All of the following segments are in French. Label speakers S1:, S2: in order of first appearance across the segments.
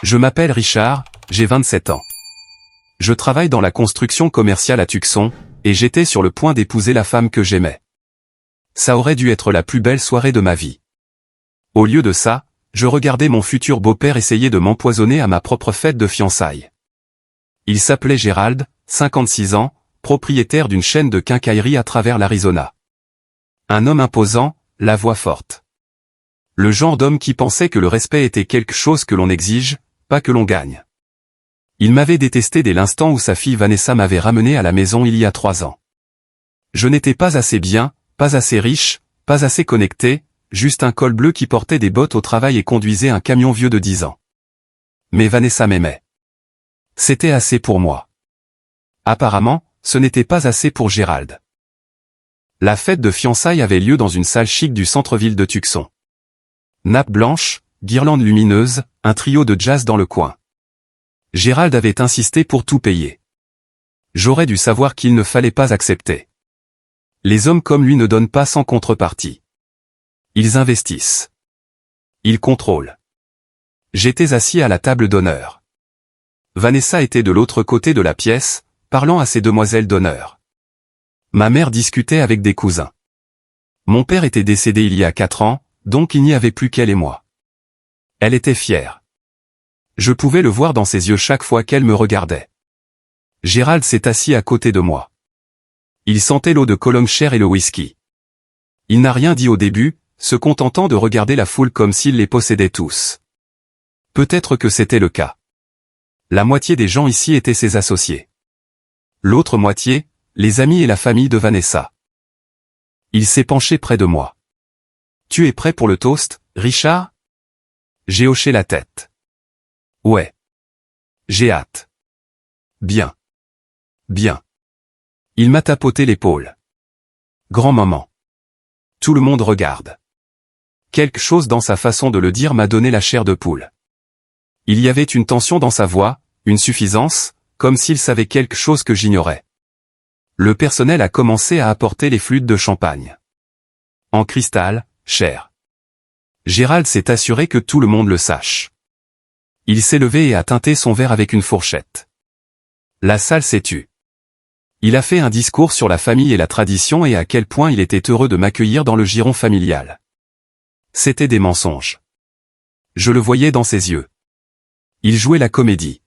S1: Je m'appelle Richard, j'ai 27 ans. Je travaille dans la construction commerciale à Tucson, et j'étais sur le point d'épouser la femme que j'aimais. Ça aurait dû être la plus belle soirée de ma vie. Au lieu de ça, je regardais mon futur beau-père essayer de m'empoisonner à ma propre fête de fiançailles. Il s'appelait Gérald, 56 ans, propriétaire d'une chaîne de quincaillerie à travers l'Arizona. Un homme imposant, la voix forte. Le genre d'homme qui pensait que le respect était quelque chose que l'on exige, pas que l'on gagne. Il m'avait détesté dès l'instant où sa fille Vanessa m'avait ramené à la maison il y a 3 ans. Je n'étais pas assez bien, pas assez riche, pas assez connecté, juste un col bleu qui portait des bottes au travail et conduisait un camion vieux de 10 ans. Mais Vanessa m'aimait. C'était assez pour moi. Apparemment, ce n'était pas assez pour Gérald. La fête de fiançailles avait lieu dans une salle chic du centre-ville de Tucson. Nappe blanche, guirlande lumineuse, un trio de jazz dans le coin. Gérald avait insisté pour tout payer. J'aurais dû savoir qu'il ne fallait pas accepter. Les hommes comme lui ne donnent pas sans contrepartie. Ils investissent. Ils contrôlent. J'étais assis à la table d'honneur. Vanessa était de l'autre côté de la pièce, parlant à ses demoiselles d'honneur. Ma mère discutait avec des cousins. Mon père était décédé il y a 4 ans, donc il n'y avait plus qu'elle et moi. Elle était fière. Je pouvais le voir dans ses yeux chaque fois qu'elle me regardait. Gérald s'est assis à côté de moi. Il sentait l'eau de Cologne chère et le whisky. Il n'a rien dit au début, se contentant de regarder la foule comme s'il les possédait tous. Peut-être que c'était le cas. La moitié des gens ici étaient ses associés. L'autre moitié, les amis et la famille de Vanessa. Il s'est penché près de moi. « Tu es prêt pour le toast, Richard ?» J'ai hoché la tête. « Ouais. J'ai hâte. »« Bien. Bien. » Il m'a tapoté l'épaule. « Grand moment. » Tout le monde regarde. Quelque chose dans sa façon de le dire m'a donné la chair de poule. Il y avait une tension dans sa voix, une suffisance, comme s'il savait quelque chose que j'ignorais. Le personnel a commencé à apporter les flûtes de champagne. En cristal, cher. Gérald s'est assuré que tout le monde le sache. Il s'est levé et a teinté son verre avec une fourchette. La salle s'est tue. Il a fait un discours sur la famille et la tradition et à quel point il était heureux de m'accueillir dans le giron familial. C'était des mensonges. Je le voyais dans ses yeux. Il jouait la comédie.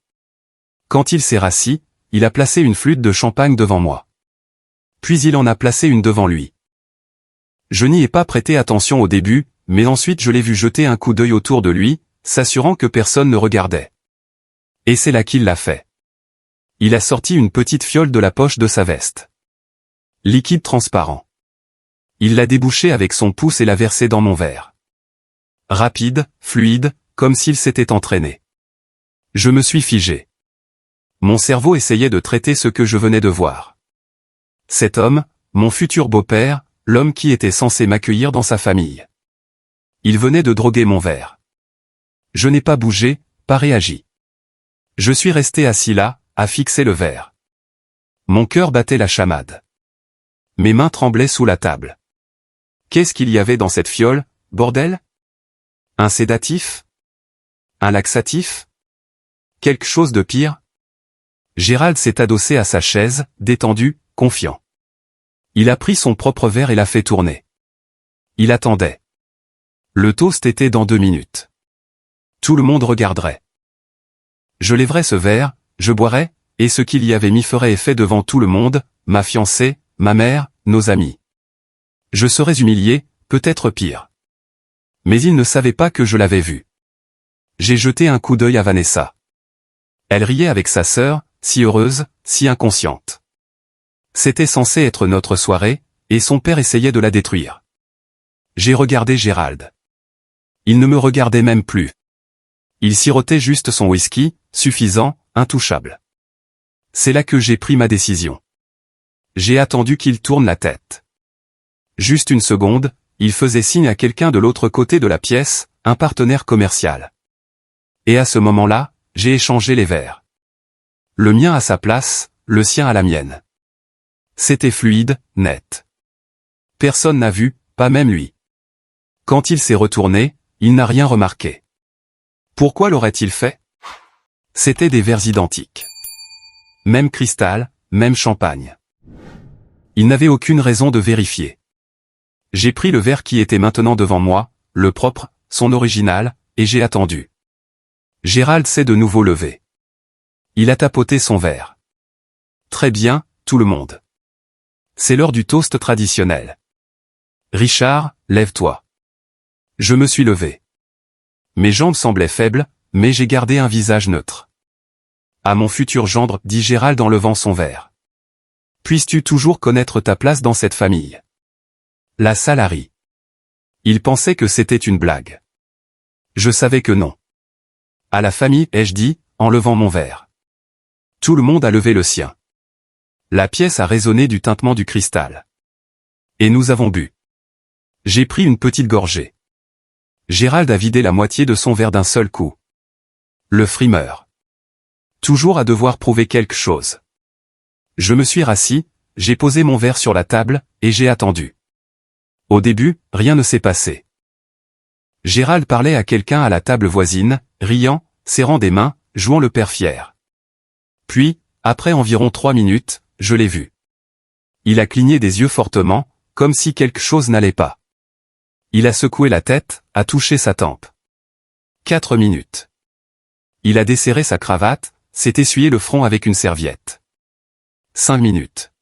S1: Quand il s'est rassis, il a placé une flûte de champagne devant moi. Puis il en a placé une devant lui. Je n'y ai pas prêté attention au début, mais ensuite je l'ai vu jeter un coup d'œil autour de lui, s'assurant que personne ne regardait. Et c'est là qu'il l'a fait. Il a sorti une petite fiole de la poche de sa veste. Liquide transparent. Il l'a débouché avec son pouce et l'a versé dans mon verre. Rapide, fluide, comme s'il s'était entraîné. Je me suis figé. Mon cerveau essayait de traiter ce que je venais de voir. Cet homme, mon futur beau-père, l'homme qui était censé m'accueillir dans sa famille. Il venait de droguer mon verre. Je n'ai pas bougé, pas réagi. Je suis resté assis là, à fixer le verre. Mon cœur battait la chamade. Mes mains tremblaient sous la table. Qu'est-ce qu'il y avait dans cette fiole, bordel? Un sédatif? Un laxatif? Quelque chose de pire? Gérald s'est adossé à sa chaise, détendu, confiant. Il a pris son propre verre et l'a fait tourner. Il attendait. Le toast était dans 2 minutes. Tout le monde regarderait. Je lèverais ce verre, je boirais, et ce qu'il y avait mis ferait effet devant tout le monde, ma fiancée, ma mère, nos amis. Je serais humilié, peut-être pire. Mais il ne savait pas que je l'avais vu. J'ai jeté un coup d'œil à Vanessa. Elle riait avec sa sœur, si heureuse, si inconsciente. C'était censé être notre soirée, et son père essayait de la détruire. J'ai regardé Gérald. Il ne me regardait même plus. Il sirotait juste son whisky, suffisant, intouchable. C'est là que j'ai pris ma décision. J'ai attendu qu'il tourne la tête. Juste une seconde, il faisait signe à quelqu'un de l'autre côté de la pièce, un partenaire commercial. Et à ce moment-là, j'ai échangé les verres. Le mien à sa place, le sien à la mienne. C'était fluide, net. Personne n'a vu, pas même lui. Quand il s'est retourné, il n'a rien remarqué. Pourquoi l'aurait-il fait? C'étaient des verres identiques. Même cristal, même champagne. Il n'avait aucune raison de vérifier. J'ai pris le verre qui était maintenant devant moi, le propre, son original, et j'ai attendu. Gérald s'est de nouveau levé. Il a tapoté son verre. Très bien, tout le monde. C'est l'heure du toast traditionnel. Richard, lève-toi. Je me suis levé. Mes jambes semblaient faibles, mais j'ai gardé un visage neutre. À mon futur gendre, dit Gérald en levant son verre. Puisses-tu toujours connaître ta place dans cette famille? La salle a ri. Il pensait que c'était une blague. Je savais que non. À la famille, ai-je dit, en levant mon verre. Tout le monde a levé le sien. La pièce a résonné du tintement du cristal. Et nous avons bu. J'ai pris une petite gorgée. Gérald a vidé la moitié de son verre d'un seul coup. Le frimeur. Toujours à devoir prouver quelque chose. Je me suis rassis, j'ai posé mon verre sur la table, et j'ai attendu. Au début, rien ne s'est passé. Gérald parlait à quelqu'un à la table voisine, riant, serrant des mains, jouant le père fier. Puis, après environ 3 minutes, je l'ai vu. Il a cligné des yeux fortement, comme si quelque chose n'allait pas. Il a secoué la tête, a touché sa tempe. 4 minutes. Il a desserré sa cravate, s'est essuyé le front avec une serviette. 5 minutes.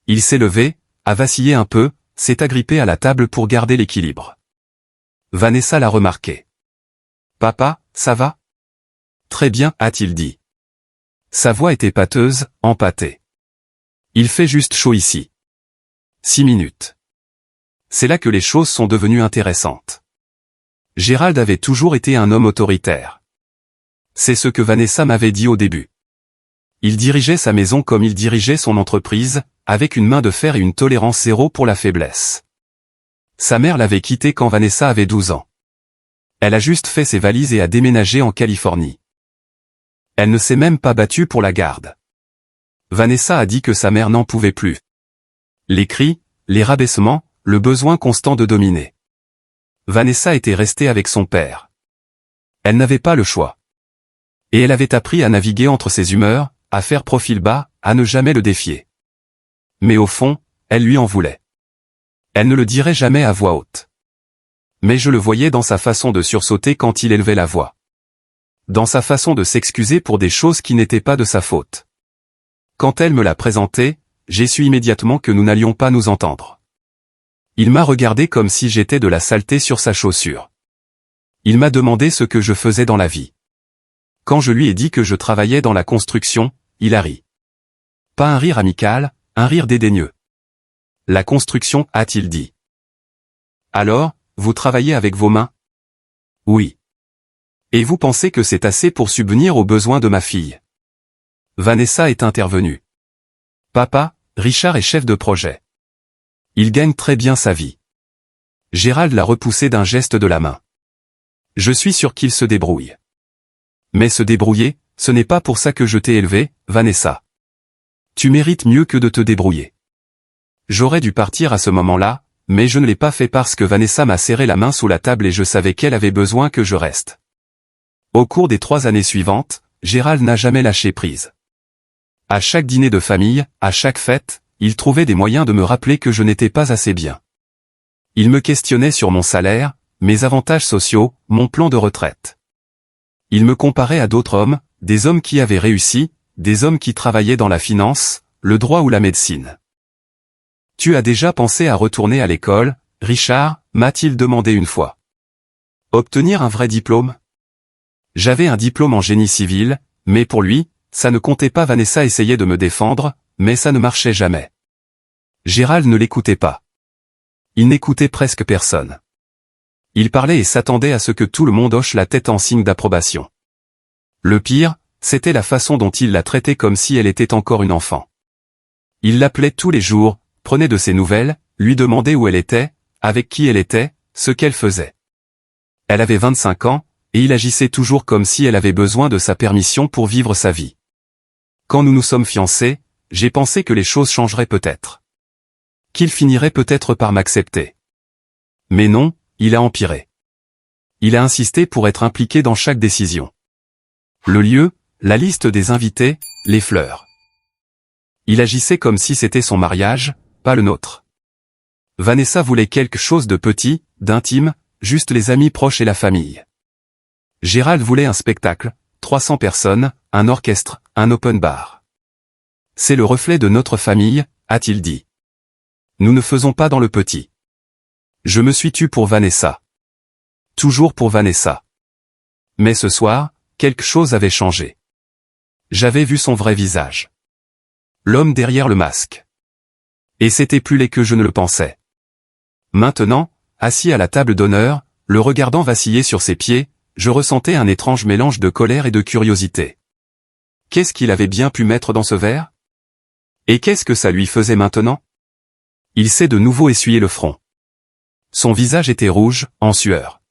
S1: Il s'est levé, a vacillé un peu, s'est agrippé à la table pour garder l'équilibre. Vanessa l'a remarqué. « Papa, ça va ?» « Très bien, a-t-il dit. Sa voix était pâteuse, empâtée. « Il fait juste chaud ici. » 6 minutes. C'est là que les choses sont devenues intéressantes. Gérald avait toujours été un homme autoritaire. C'est ce que Vanessa m'avait dit au début. Il dirigeait sa maison comme il dirigeait son entreprise, avec une main de fer et une tolérance zéro pour la faiblesse. Sa mère l'avait quitté quand Vanessa avait 12 ans. Elle a juste fait ses valises et a déménagé en Californie. Elle ne s'est même pas battue pour la garde. Vanessa a dit que sa mère n'en pouvait plus. Les cris, les rabaissements, le besoin constant de dominer. Vanessa était restée avec son père. Elle n'avait pas le choix. Et elle avait appris à naviguer entre ses humeurs, à faire profil bas, à ne jamais le défier. Mais au fond, elle lui en voulait. Elle ne le dirait jamais à voix haute. Mais je le voyais dans sa façon de sursauter quand il élevait la voix. Dans sa façon de s'excuser pour des choses qui n'étaient pas de sa faute. Quand elle me l'a présenté, j'ai su immédiatement que nous n'allions pas nous entendre. Il m'a regardé comme si j'étais de la saleté sur sa chaussure. Il m'a demandé ce que je faisais dans la vie. Quand je lui ai dit que je travaillais dans la construction, il a ri. Pas un rire amical, un rire dédaigneux. La construction, a-t-il dit. Alors, vous travaillez avec vos mains? Oui. Et vous pensez que c'est assez pour subvenir aux besoins de ma fille? Vanessa est intervenue. Papa, Richard est chef de projet. Il gagne très bien sa vie. Gérald l'a repoussé d'un geste de la main. Je suis sûr qu'il se débrouille. Mais se débrouiller, ce n'est pas pour ça que je t'ai élevé, Vanessa. Tu mérites mieux que de te débrouiller. J'aurais dû partir à ce moment-là, mais je ne l'ai pas fait parce que Vanessa m'a serré la main sous la table et je savais qu'elle avait besoin que je reste. Au cours des 3 années suivantes, Gérald n'a jamais lâché prise. À chaque dîner de famille, à chaque fête, il trouvait des moyens de me rappeler que je n'étais pas assez bien. Il me questionnait sur mon salaire, mes avantages sociaux, mon plan de retraite. Il me comparait à d'autres hommes, des hommes qui avaient réussi, des hommes qui travaillaient dans la finance, le droit ou la médecine. « Tu as déjà pensé à retourner à l'école, Richard ?» m'a-t-il demandé une fois. « Obtenir un vrai diplôme ?» J'avais un diplôme en génie civil, mais pour lui, ça ne comptait pas. Vanessa essayait de me défendre, mais ça ne marchait jamais. Gérald ne l'écoutait pas. Il n'écoutait presque personne. Il parlait et s'attendait à ce que tout le monde hoche la tête en signe d'approbation. Le pire, c'était la façon dont il la traitait comme si elle était encore une enfant. Il l'appelait tous les jours, prenait de ses nouvelles, lui demandait où elle était, avec qui elle était, ce qu'elle faisait. Elle avait 25 ans, et il agissait toujours comme si elle avait besoin de sa permission pour vivre sa vie. Quand nous nous sommes fiancés, j'ai pensé que les choses changeraient peut-être. Qu'il finirait peut-être par m'accepter. Mais non, il a empiré. Il a insisté pour être impliqué dans chaque décision. Le lieu, La liste des invités, les fleurs. Il agissait comme si c'était son mariage, pas le nôtre. Vanessa voulait quelque chose de petit, d'intime, juste les amis proches et la famille. Gérald voulait un spectacle, 300 personnes, un orchestre, un open bar. C'est le reflet de notre famille, a-t-il dit. Nous ne faisons pas dans le petit. Je me suis tu pour Vanessa. Toujours pour Vanessa. Mais ce soir, quelque chose avait changé. J'avais vu son vrai visage. L'homme derrière le masque. Et c'était plus laid que je ne le pensais. Maintenant, assis à la table d'honneur, le regardant vaciller sur ses pieds, je ressentais un étrange mélange de colère et de curiosité. Qu'est-ce qu'il avait bien pu mettre dans ce verre? Et qu'est-ce que ça lui faisait maintenant? Il s'est de nouveau essuyé le front. Son visage était rouge, en sueur.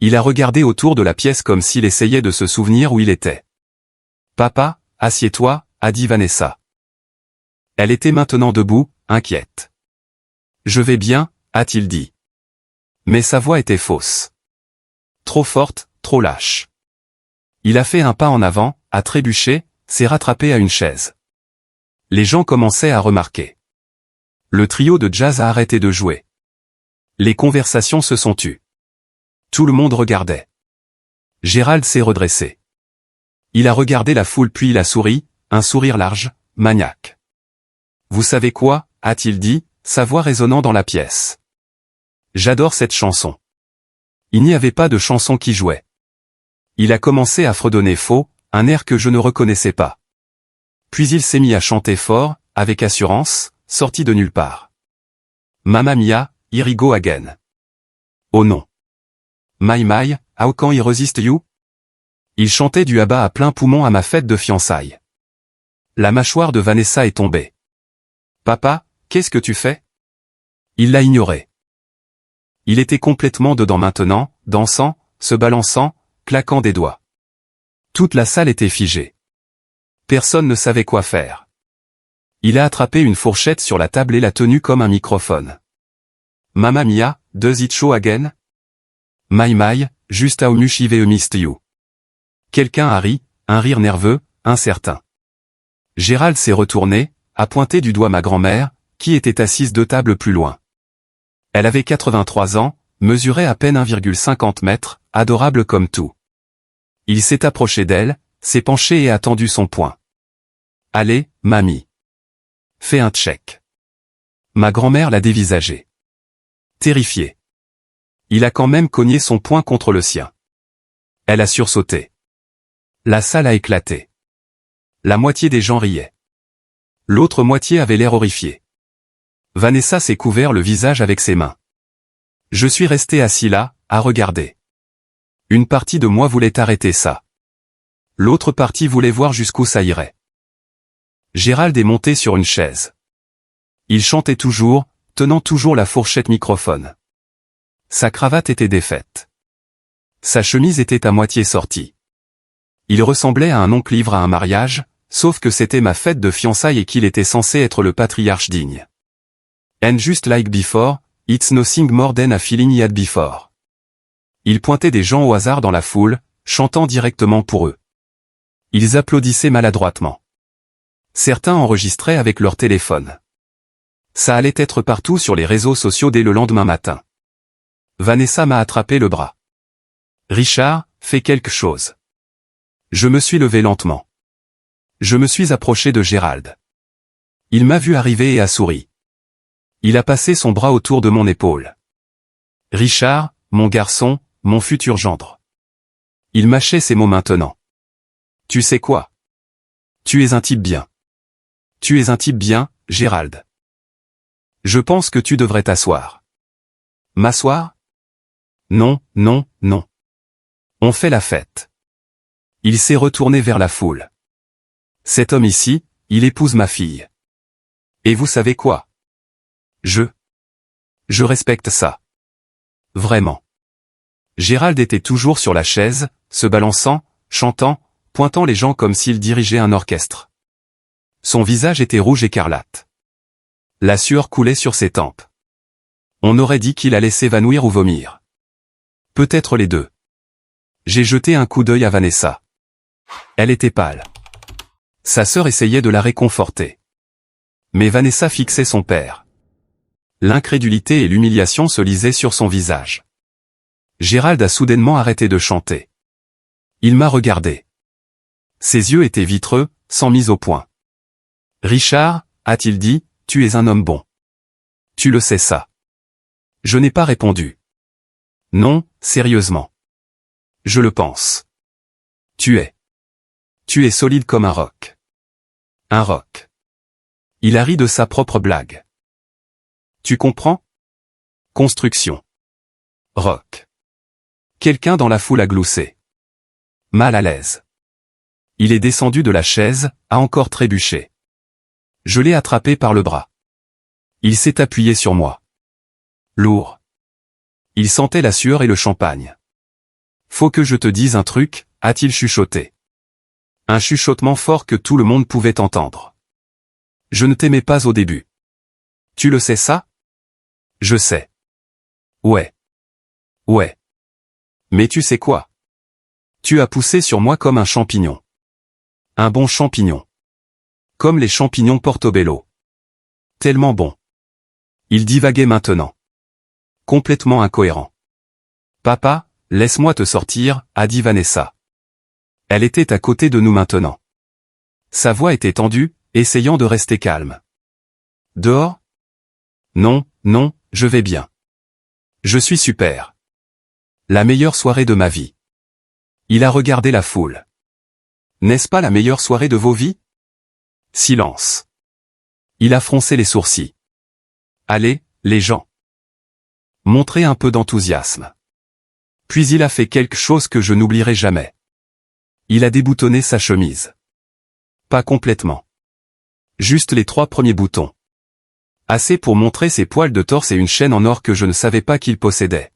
S1: Il a regardé autour de la pièce comme s'il essayait de se souvenir où il était. « Papa, assieds-toi » a dit Vanessa. Elle était maintenant debout, inquiète. « Je vais bien » a-t-il dit. Mais sa voix était fausse. Trop forte, trop lâche. Il a fait un pas en avant, a trébuché, s'est rattrapé à une chaise. Les gens commençaient à remarquer. Le trio de jazz a arrêté de jouer. Les conversations se sont tues. Tout le monde regardait. Gérald s'est redressé. Il a regardé la foule puis il a souri, un sourire large, maniaque. « Vous savez quoi » a-t-il dit, sa voix résonnant dans la pièce. « J'adore cette chanson. » Il n'y avait pas de chanson qui jouait. Il a commencé à fredonner faux, un air que je ne reconnaissais pas. Puis il s'est mis à chanter fort, avec assurance, sorti de nulle part. « Mamma mia, here I go again. » Oh non. « My my, how can I resist you ?» Il chantait du ABBA à plein poumon à ma fête de fiançailles. La mâchoire de Vanessa est tombée. « Papa, qu'est-ce que tu fais ?» Il l'a ignoré. Il était complètement dedans maintenant, dansant, se balançant, claquant des doigts. Toute la salle était figée. Personne ne savait quoi faire. Il a attrapé une fourchette sur la table et l'a tenue comme un microphone. « Mamma mia, does it show again? My my, just how much I've missed you. » Quelqu'un a ri, un rire nerveux, incertain. Gérald s'est retourné, a pointé du doigt ma grand-mère, qui était assise 2 tables plus loin. Elle avait 83 ans, mesurait à peine 1,50 mètres, adorable comme tout. Il s'est approché d'elle, s'est penché et a tendu son poing. « Allez, mamie. Fais un check. » Ma grand-mère l'a dévisagé. Terrifiée. Il a quand même cogné son poing contre le sien. Elle a sursauté. La salle a éclaté. La moitié des gens riaient. L'autre moitié avait l'air horrifiée. Vanessa s'est couvert le visage avec ses mains. Je suis resté assis là, à regarder. Une partie de moi voulait arrêter ça. L'autre partie voulait voir jusqu'où ça irait. Gérald est monté sur une chaise. Il chantait toujours, tenant toujours la fourchette microphone. Sa cravate était défaite. Sa chemise était à moitié sortie. Il ressemblait à un oncle-ivre à un mariage, sauf que c'était ma fête de fiançailles et qu'il était censé être le patriarche digne. And just like before, it's nothing more than a feeling he had before. Il pointait des gens au hasard dans la foule, chantant directement pour eux. Ils applaudissaient maladroitement. Certains enregistraient avec leur téléphone. Ça allait être partout sur les réseaux sociaux dès le lendemain matin. Vanessa m'a attrapé le bras. « Richard, fais quelque chose. » Je me suis levé lentement. Je me suis approché de Gérald. Il m'a vu arriver et a souri. Il a passé son bras autour de mon épaule. « Richard, mon garçon, mon futur gendre. » Il mâchait ses mots maintenant. « Tu sais quoi? Tu es un type bien. Tu es un type bien, Gérald. Je pense que tu devrais t'asseoir. » M'asseoir? Non, non, non. On fait la fête. Il s'est retourné vers la foule. Cet homme ici, il épouse ma fille. Et vous savez quoi? Je respecte ça. Vraiment. Gérald était toujours sur la chaise, se balançant, chantant, pointant les gens comme s'il dirigeait un orchestre. Son visage était rouge écarlate. La sueur coulait sur ses tempes. On aurait dit qu'il allait s'évanouir ou vomir. Peut-être les deux. J'ai jeté un coup d'œil à Vanessa. Elle était pâle. Sa sœur essayait de la réconforter. Mais Vanessa fixait son père. L'incrédulité et l'humiliation se lisaient sur son visage. Gérald a soudainement arrêté de chanter. Il m'a regardé. Ses yeux étaient vitreux, sans mise au point. « Richard, a-t-il dit, tu es un homme bon. Tu le sais ça. » Je n'ai pas répondu. « Non, sérieusement. Je le pense. Tu es solide comme un roc. Un roc. » Il a ri de sa propre blague. Tu comprends? Construction. Roc. Quelqu'un dans la foule a gloussé. Mal à l'aise. Il est descendu de la chaise, a encore trébuché. Je l'ai attrapé par le bras. Il s'est appuyé sur moi. Lourd. Il sentait la sueur et le champagne. Faut que je te dise un truc, a-t-il chuchoté. Un chuchotement fort que tout le monde pouvait entendre. Je ne t'aimais pas au début. Tu le sais ça? Je sais. Ouais. Ouais. Mais tu sais quoi? Tu as poussé sur moi comme un champignon. Un bon champignon. Comme les champignons portobello. Tellement bon. Il divaguait maintenant. Complètement incohérent. Papa, laisse-moi te sortir, a dit Vanessa. Elle était à côté de nous maintenant. Sa voix était tendue, essayant de rester calme. Dehors? Non, non, je vais bien. Je suis super. La meilleure soirée de ma vie. Il a regardé la foule. N'est-ce pas la meilleure soirée de vos vies? Silence. Il a froncé les sourcils. Allez, les gens. Montrez un peu d'enthousiasme. Puis il a fait quelque chose que je n'oublierai jamais. Il a déboutonné sa chemise. Pas complètement. Juste les 3 premiers boutons. Assez pour montrer ses poils de torse et une chaîne en or que je ne savais pas qu'il possédait.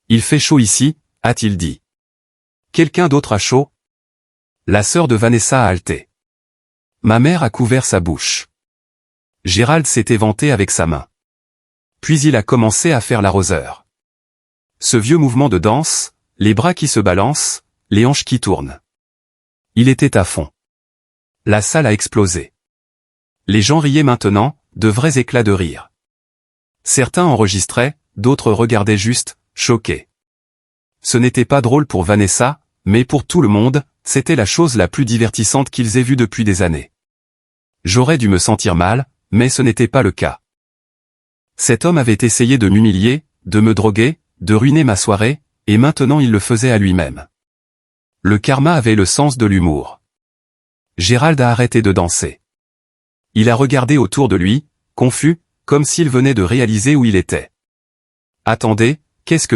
S1: Il fait chaud ici, a-t-il dit. Quelqu'un d'autre a chaud? La sœur de Vanessa a halté. Ma mère a couvert sa bouche. Gérald s'est éventé avec sa main. Puis il a commencé à faire l'arroseur. Ce vieux mouvement de danse, les bras qui se balancent, les hanches qui tournent. Il était à fond. La salle a explosé. Les gens riaient maintenant, de vrais éclats de rire. Certains enregistraient, d'autres regardaient juste, choqués. Ce n'était pas drôle pour Vanessa, mais pour tout le monde, c'était la chose la plus divertissante qu'ils aient vue depuis des années. J'aurais dû me sentir mal, mais ce n'était pas le cas. Cet homme avait essayé de m'humilier, de me droguer, de ruiner ma soirée, et maintenant il le faisait à lui-même. Le karma avait le sens de l'humour. Gérald a arrêté de danser. Il a regardé autour de lui, confus, comme s'il venait de réaliser où il était. Attendez, qu'est-ce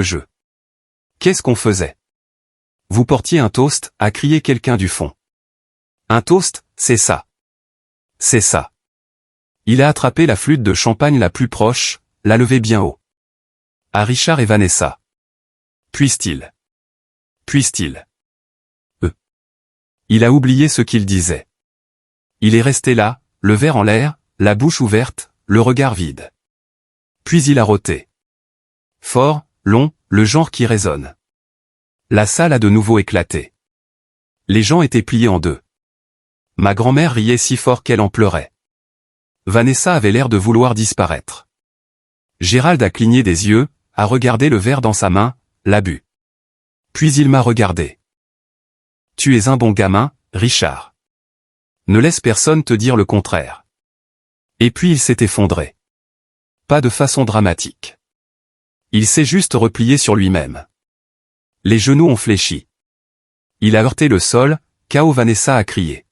S1: qu'on faisait? Vous portiez un toast, a crié quelqu'un du fond. Un toast, c'est ça. C'est ça. Il a attrapé la flûte de champagne la plus proche, l'a levée bien haut. À Richard et Vanessa. Puisse-t-il? Il a oublié ce qu'il disait. Il est resté là, le verre en l'air, la bouche ouverte, le regard vide. Puis il a roté. Fort, long, le genre qui résonne. La salle a de nouveau éclaté. Les gens étaient pliés en deux. Ma grand-mère riait si fort qu'elle en pleurait. Vanessa avait l'air de vouloir disparaître. Gérald a cligné des yeux, a regardé le verre dans sa main, l'a bu. Puis il m'a regardé. Tu es un bon gamin, Richard. Ne laisse personne te dire le contraire. Et puis il s'est effondré. Pas de façon dramatique. Il s'est juste replié sur lui-même. Les genoux ont fléchi. Il a heurté le sol, KO. Vanessa a crié.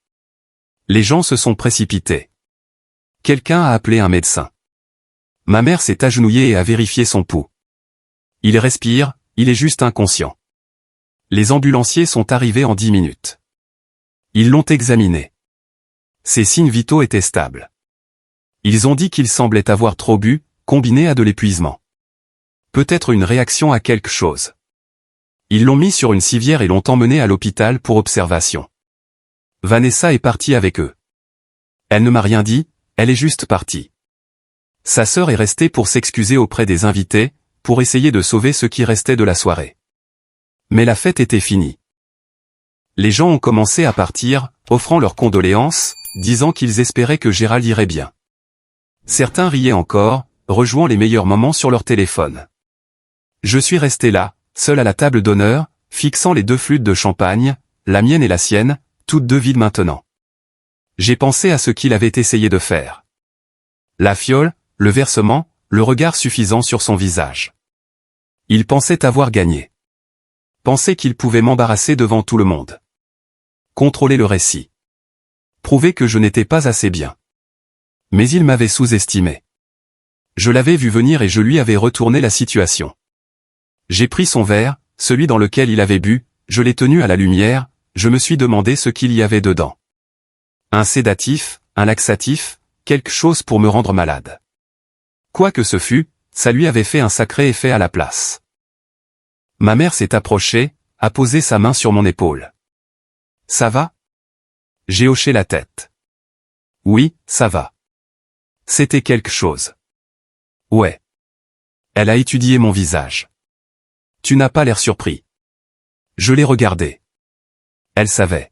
S1: Les gens se sont précipités. Quelqu'un a appelé un médecin. Ma mère s'est agenouillée et a vérifié son pouls. Il respire, il est juste inconscient. Les ambulanciers sont arrivés en 10 minutes. Ils l'ont examiné. Ses signes vitaux étaient stables. Ils ont dit qu'il semblait avoir trop bu, combiné à de l'épuisement. Peut-être une réaction à quelque chose. Ils l'ont mis sur une civière et l'ont emmené à l'hôpital pour observation. Vanessa est partie avec eux. Elle ne m'a rien dit, elle est juste partie. Sa sœur est restée pour s'excuser auprès des invités, pour essayer de sauver ce qui restait de la soirée. Mais la fête était finie. Les gens ont commencé à partir, offrant leurs condoléances, disant qu'ils espéraient que Gérald irait bien. Certains riaient encore, rejouant les meilleurs moments sur leur téléphone. Je suis resté là, seul à la table d'honneur, fixant les deux flûtes de champagne, la mienne et la sienne, toutes deux vides maintenant. J'ai pensé à ce qu'il avait essayé de faire. La fiole, le versement, le regard suffisant sur son visage. Il pensait avoir gagné. Pensait qu'il pouvait m'embarrasser devant tout le monde. Contrôler le récit. Prouver que je n'étais pas assez bien. Mais il m'avait sous-estimé. Je l'avais vu venir et je lui avais retourné la situation. J'ai pris son verre, celui dans lequel il avait bu, je l'ai tenu à la lumière, je me suis demandé ce qu'il y avait dedans. Un sédatif, un laxatif, quelque chose pour me rendre malade. Quoi que ce fût, ça lui avait fait un sacré effet à la place. Ma mère s'est approchée, a posé sa main sur mon épaule. « Ça va ?» J'ai hoché la tête. « Oui, ça va. » C'était quelque chose. « Ouais. » Elle a étudié mon visage. « Tu n'as pas l'air surpris. » Je l'ai regardé. Elle savait.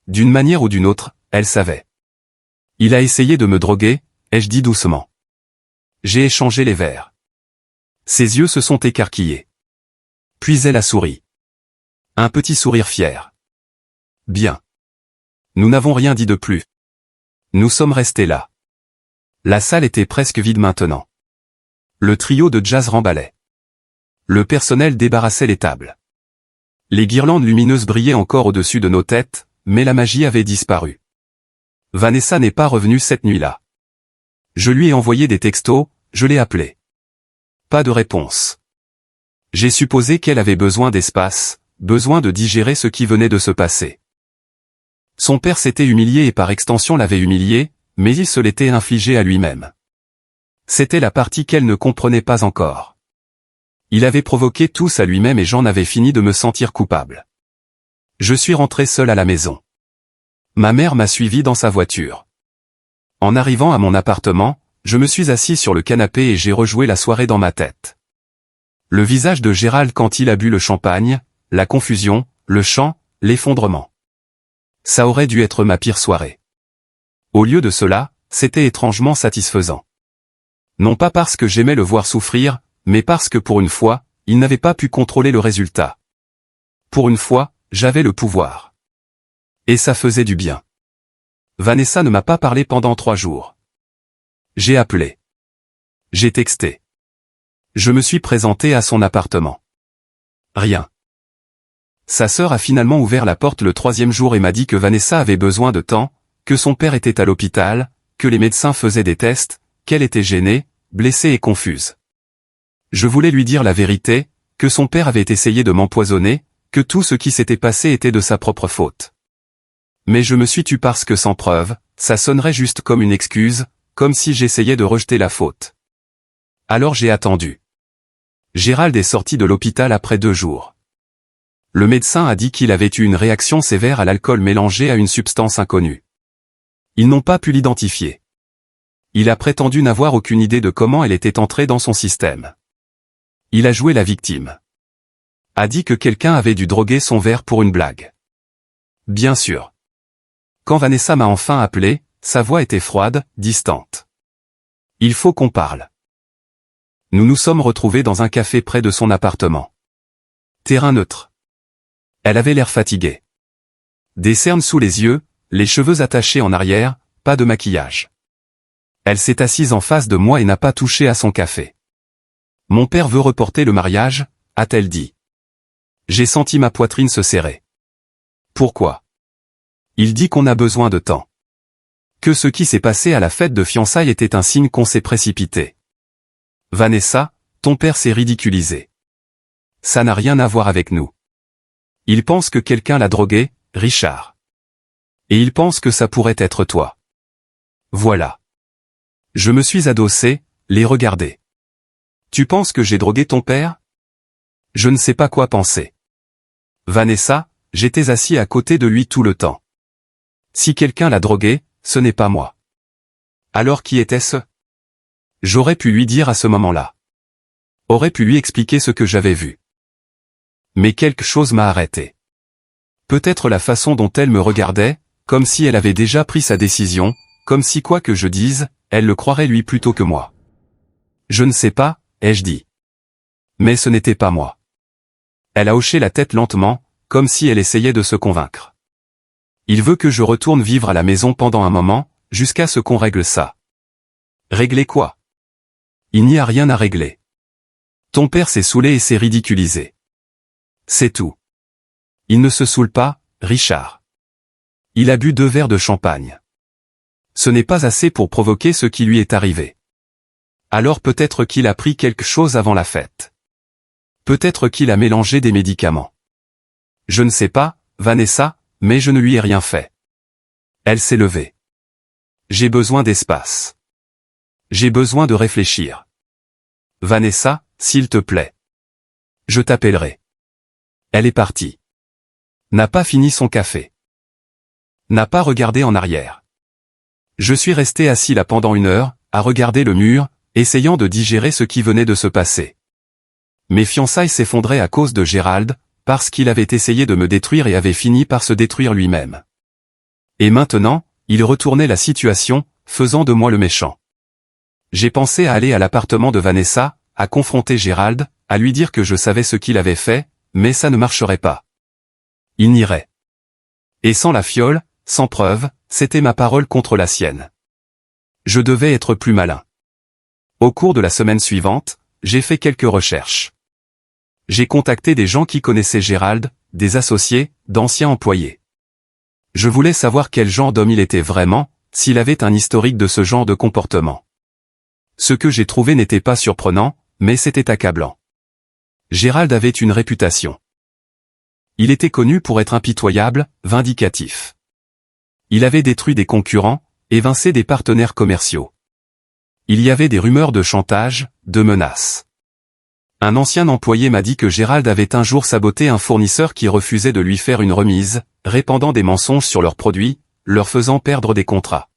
S1: D'une manière ou d'une autre, elle savait. Il a essayé de me droguer, ai-je dit doucement. J'ai échangé les verres. Ses yeux se sont écarquillés. Puis elle a souri. Un petit sourire fier. Bien. Nous n'avons rien dit de plus. Nous sommes restés là. La salle était presque vide maintenant. Le trio de jazz remballait. Le personnel débarrassait les tables. Les guirlandes lumineuses brillaient encore au-dessus de nos têtes, mais la magie avait disparu. Vanessa n'est pas revenue cette nuit-là. Je lui ai envoyé des textos, je l'ai appelée. Pas de réponse. J'ai supposé qu'elle avait besoin d'espace, besoin de digérer ce qui venait de se passer. Son père s'était humilié et par extension l'avait humilié, mais il se l'était infligé à lui-même. C'était la partie qu'elle ne comprenait pas encore. Il avait provoqué tout ça lui-même et j'en avais fini de me sentir coupable. Je suis rentré seul à la maison. Ma mère m'a suivi dans sa voiture. En arrivant à mon appartement, je me suis assis sur le canapé et j'ai rejoué la soirée dans ma tête. Le visage de Gérald quand il a bu le champagne, la confusion, le chant, l'effondrement. Ça aurait dû être ma pire soirée. Au lieu de cela, c'était étrangement satisfaisant. Non pas parce que j'aimais le voir souffrir, mais parce que pour une fois, il n'avait pas pu contrôler le résultat. Pour une fois, j'avais le pouvoir. Et ça faisait du bien. Vanessa ne m'a pas parlé pendant 3 jours. J'ai appelé. J'ai texté. Je me suis présenté à son appartement. Rien. Sa sœur a finalement ouvert la porte le 3e jour et m'a dit que Vanessa avait besoin de temps, que son père était à l'hôpital, que les médecins faisaient des tests, qu'elle était gênée, blessée et confuse. Je voulais lui dire la vérité, que son père avait essayé de m'empoisonner, que tout ce qui s'était passé était de sa propre faute. Mais je me suis tu parce que sans preuve, ça sonnerait juste comme une excuse, comme si j'essayais de rejeter la faute. Alors j'ai attendu. Gérald est sorti de l'hôpital après 2 jours. Le médecin a dit qu'il avait eu une réaction sévère à l'alcool mélangé à une substance inconnue. Ils n'ont pas pu l'identifier. Il a prétendu n'avoir aucune idée de comment elle était entrée dans son système. Il a joué la victime. A dit que quelqu'un avait dû droguer son verre pour une blague. Bien sûr. Quand Vanessa m'a enfin appelé, sa voix était froide, distante. Il faut qu'on parle. Nous nous sommes retrouvés dans un café près de son appartement. Terrain neutre. Elle avait l'air fatiguée. Des cernes sous les yeux, les cheveux attachés en arrière, pas de maquillage. Elle s'est assise en face de moi et n'a pas touché à son café. Mon père veut reporter le mariage, a-t-elle dit. J'ai senti ma poitrine se serrer. Pourquoi? Il dit qu'on a besoin de temps. Que ce qui s'est passé à la fête de fiançailles était un signe qu'on s'est précipité. Vanessa, ton père s'est ridiculisé. Ça n'a rien à voir avec nous. Il pense que quelqu'un l'a drogué, Richard. Et il pense que ça pourrait être toi. Voilà. Je me suis adossé, les regarder. Tu penses que j'ai drogué ton père? Je ne sais pas quoi penser. Vanessa, j'étais assis à côté de lui tout le temps. Si quelqu'un l'a drogué, ce n'est pas moi. Alors qui était-ce? J'aurais pu lui dire à ce moment-là. Aurais pu lui expliquer ce que j'avais vu. Mais quelque chose m'a arrêté. Peut-être la façon dont elle me regardait, comme si elle avait déjà pris sa décision, comme si quoi que je dise, elle le croirait lui plutôt que moi. Je ne sais pas, ai-je dit. Mais ce n'était pas moi. Elle a hoché la tête lentement, comme si elle essayait de se convaincre. Il veut que je retourne vivre à la maison pendant un moment, jusqu'à ce qu'on règle ça. Régler quoi? Il n'y a rien à régler. Ton père s'est saoulé et s'est ridiculisé. C'est tout. Il ne se saoule pas, Richard. Il a bu 2 verres de champagne. Ce n'est pas assez pour provoquer ce qui lui est arrivé. Alors peut-être qu'il a pris quelque chose avant la fête. Peut-être qu'il a mélangé des médicaments. Je ne sais pas, Vanessa, mais je ne lui ai rien fait. Elle s'est levée. J'ai besoin d'espace. J'ai besoin de réfléchir. Vanessa, s'il te plaît. Je t'appellerai. Elle est partie. N'a pas fini son café. N'a pas regardé en arrière. Je suis resté assis là pendant 1 heure, à regarder le mur, essayant de digérer ce qui venait de se passer. Mes fiançailles s'effondraient à cause de Gérald, parce qu'il avait essayé de me détruire et avait fini par se détruire lui-même. Et maintenant, il retournait la situation, faisant de moi le méchant. J'ai pensé à aller à l'appartement de Vanessa, à confronter Gérald, à lui dire que je savais ce qu'il avait fait, mais ça ne marcherait pas. Il nierait. Et sans la fiole, sans preuve, c'était ma parole contre la sienne. Je devais être plus malin. Au cours de la semaine suivante, j'ai fait quelques recherches. J'ai contacté des gens qui connaissaient Gérald, des associés, d'anciens employés. Je voulais savoir quel genre d'homme il était vraiment, s'il avait un historique de ce genre de comportement. Ce que j'ai trouvé n'était pas surprenant, mais c'était accablant. Gérald avait une réputation. Il était connu pour être impitoyable, vindicatif. Il avait détruit des concurrents, évincé des partenaires commerciaux. Il y avait des rumeurs de chantage, de menaces. Un ancien employé m'a dit que Gérald avait un jour saboté un fournisseur qui refusait de lui faire une remise, répandant des mensonges sur leurs produits, leur faisant perdre des contrats.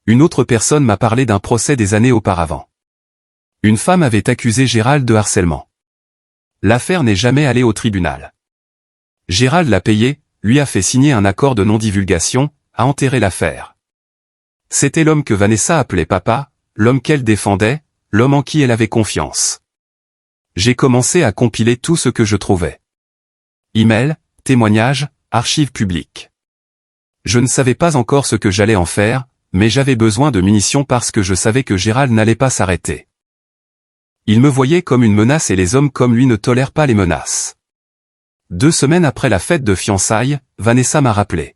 S1: Une autre personne m'a parlé d'un procès des années auparavant. Une femme avait accusé Gérald de harcèlement. L'affaire n'est jamais allée au tribunal. Gérald l'a payé, lui a fait signer un accord de non-divulgation, a enterré l'affaire. C'était l'homme que Vanessa appelait papa, l'homme qu'elle défendait, l'homme en qui elle avait confiance. J'ai commencé à compiler tout ce que je trouvais. Emails, témoignages, archives publiques. Je ne savais pas encore ce que j'allais en faire, mais j'avais besoin de munitions parce que je savais que Gérald n'allait pas s'arrêter. Il me voyait comme une menace et les hommes comme lui ne tolèrent pas les menaces. 2 semaines après la fête de fiançailles, Vanessa m'a rappelé.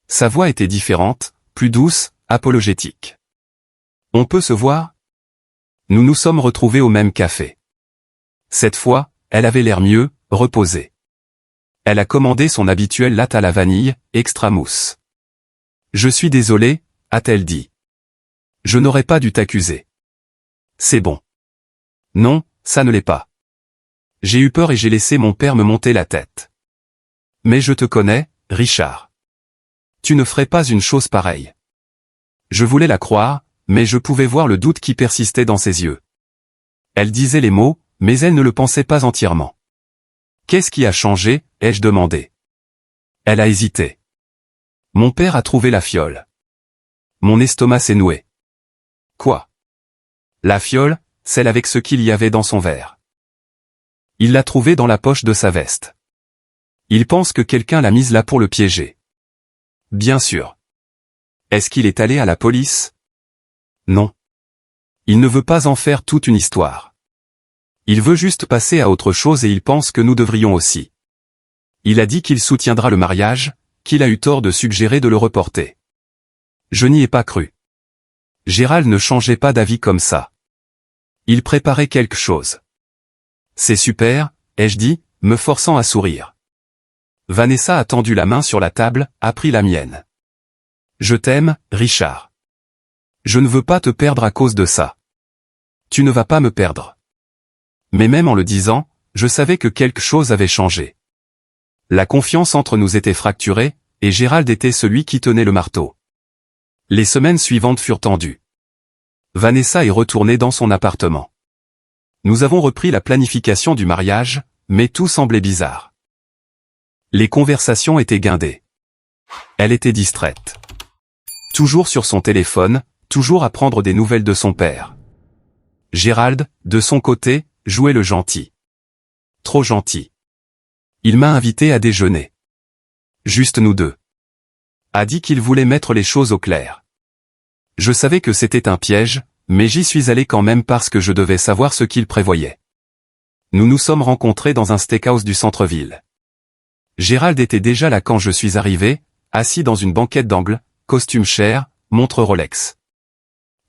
S1: Sa voix était différente, plus douce, apologétique. On peut se voir? Nous nous sommes retrouvés au même café. Cette fois, elle avait l'air mieux, reposée. Elle a commandé son habituel latte à la vanille, extra mousse. Je suis désolé, a-t-elle dit. Je n'aurais pas dû t'accuser. C'est bon. Non, ça ne l'est pas. J'ai eu peur et j'ai laissé mon père me monter la tête. Mais je te connais, Richard. Tu ne ferais pas une chose pareille. Je voulais la croire, mais je pouvais voir le doute qui persistait dans ses yeux. Elle disait les mots, mais elle ne le pensait pas entièrement. Qu'est-ce qui a changé, ai-je demandé. Elle a hésité. Mon père a trouvé la fiole. Mon estomac s'est noué. Quoi? La fiole, celle avec ce qu'il y avait dans son verre. Il l'a trouvée dans la poche de sa veste. Il pense que quelqu'un l'a mise là pour le piéger. Bien sûr. Est-ce qu'il est allé à la police? Non. Il ne veut pas en faire toute une histoire. Il veut juste passer à autre chose et il pense que nous devrions aussi. Il a dit qu'il soutiendra le mariage, qu'il a eu tort de suggérer de le reporter. Je n'y ai pas cru. Gérald ne changeait pas d'avis comme ça. Il préparait quelque chose. C'est super, ai-je dit, me forçant à sourire. Vanessa a tendu la main sur la table, a pris la mienne. Je t'aime, Richard. Je ne veux pas te perdre à cause de ça. Tu ne vas pas me perdre. Mais même en le disant, je savais que quelque chose avait changé. La confiance entre nous était fracturée, et Gérald était celui qui tenait le marteau. Les semaines suivantes furent tendues. Vanessa est retournée dans son appartement. Nous avons repris la planification du mariage, mais tout semblait bizarre. Les conversations étaient guindées. Elle était distraite. Toujours sur son téléphone, toujours à prendre des nouvelles de son père. Gérald, de son côté, jouait le gentil. Trop gentil. Il m'a invité à déjeuner. Juste nous deux. A dit qu'il voulait mettre les choses au clair. Je savais que c'était un piège, mais j'y suis allé quand même parce que je devais savoir ce qu'il prévoyait. Nous nous sommes rencontrés dans un steakhouse du centre-ville. Gérald était déjà là quand je suis arrivé, assis dans une banquette d'angle, costume cher, montre Rolex.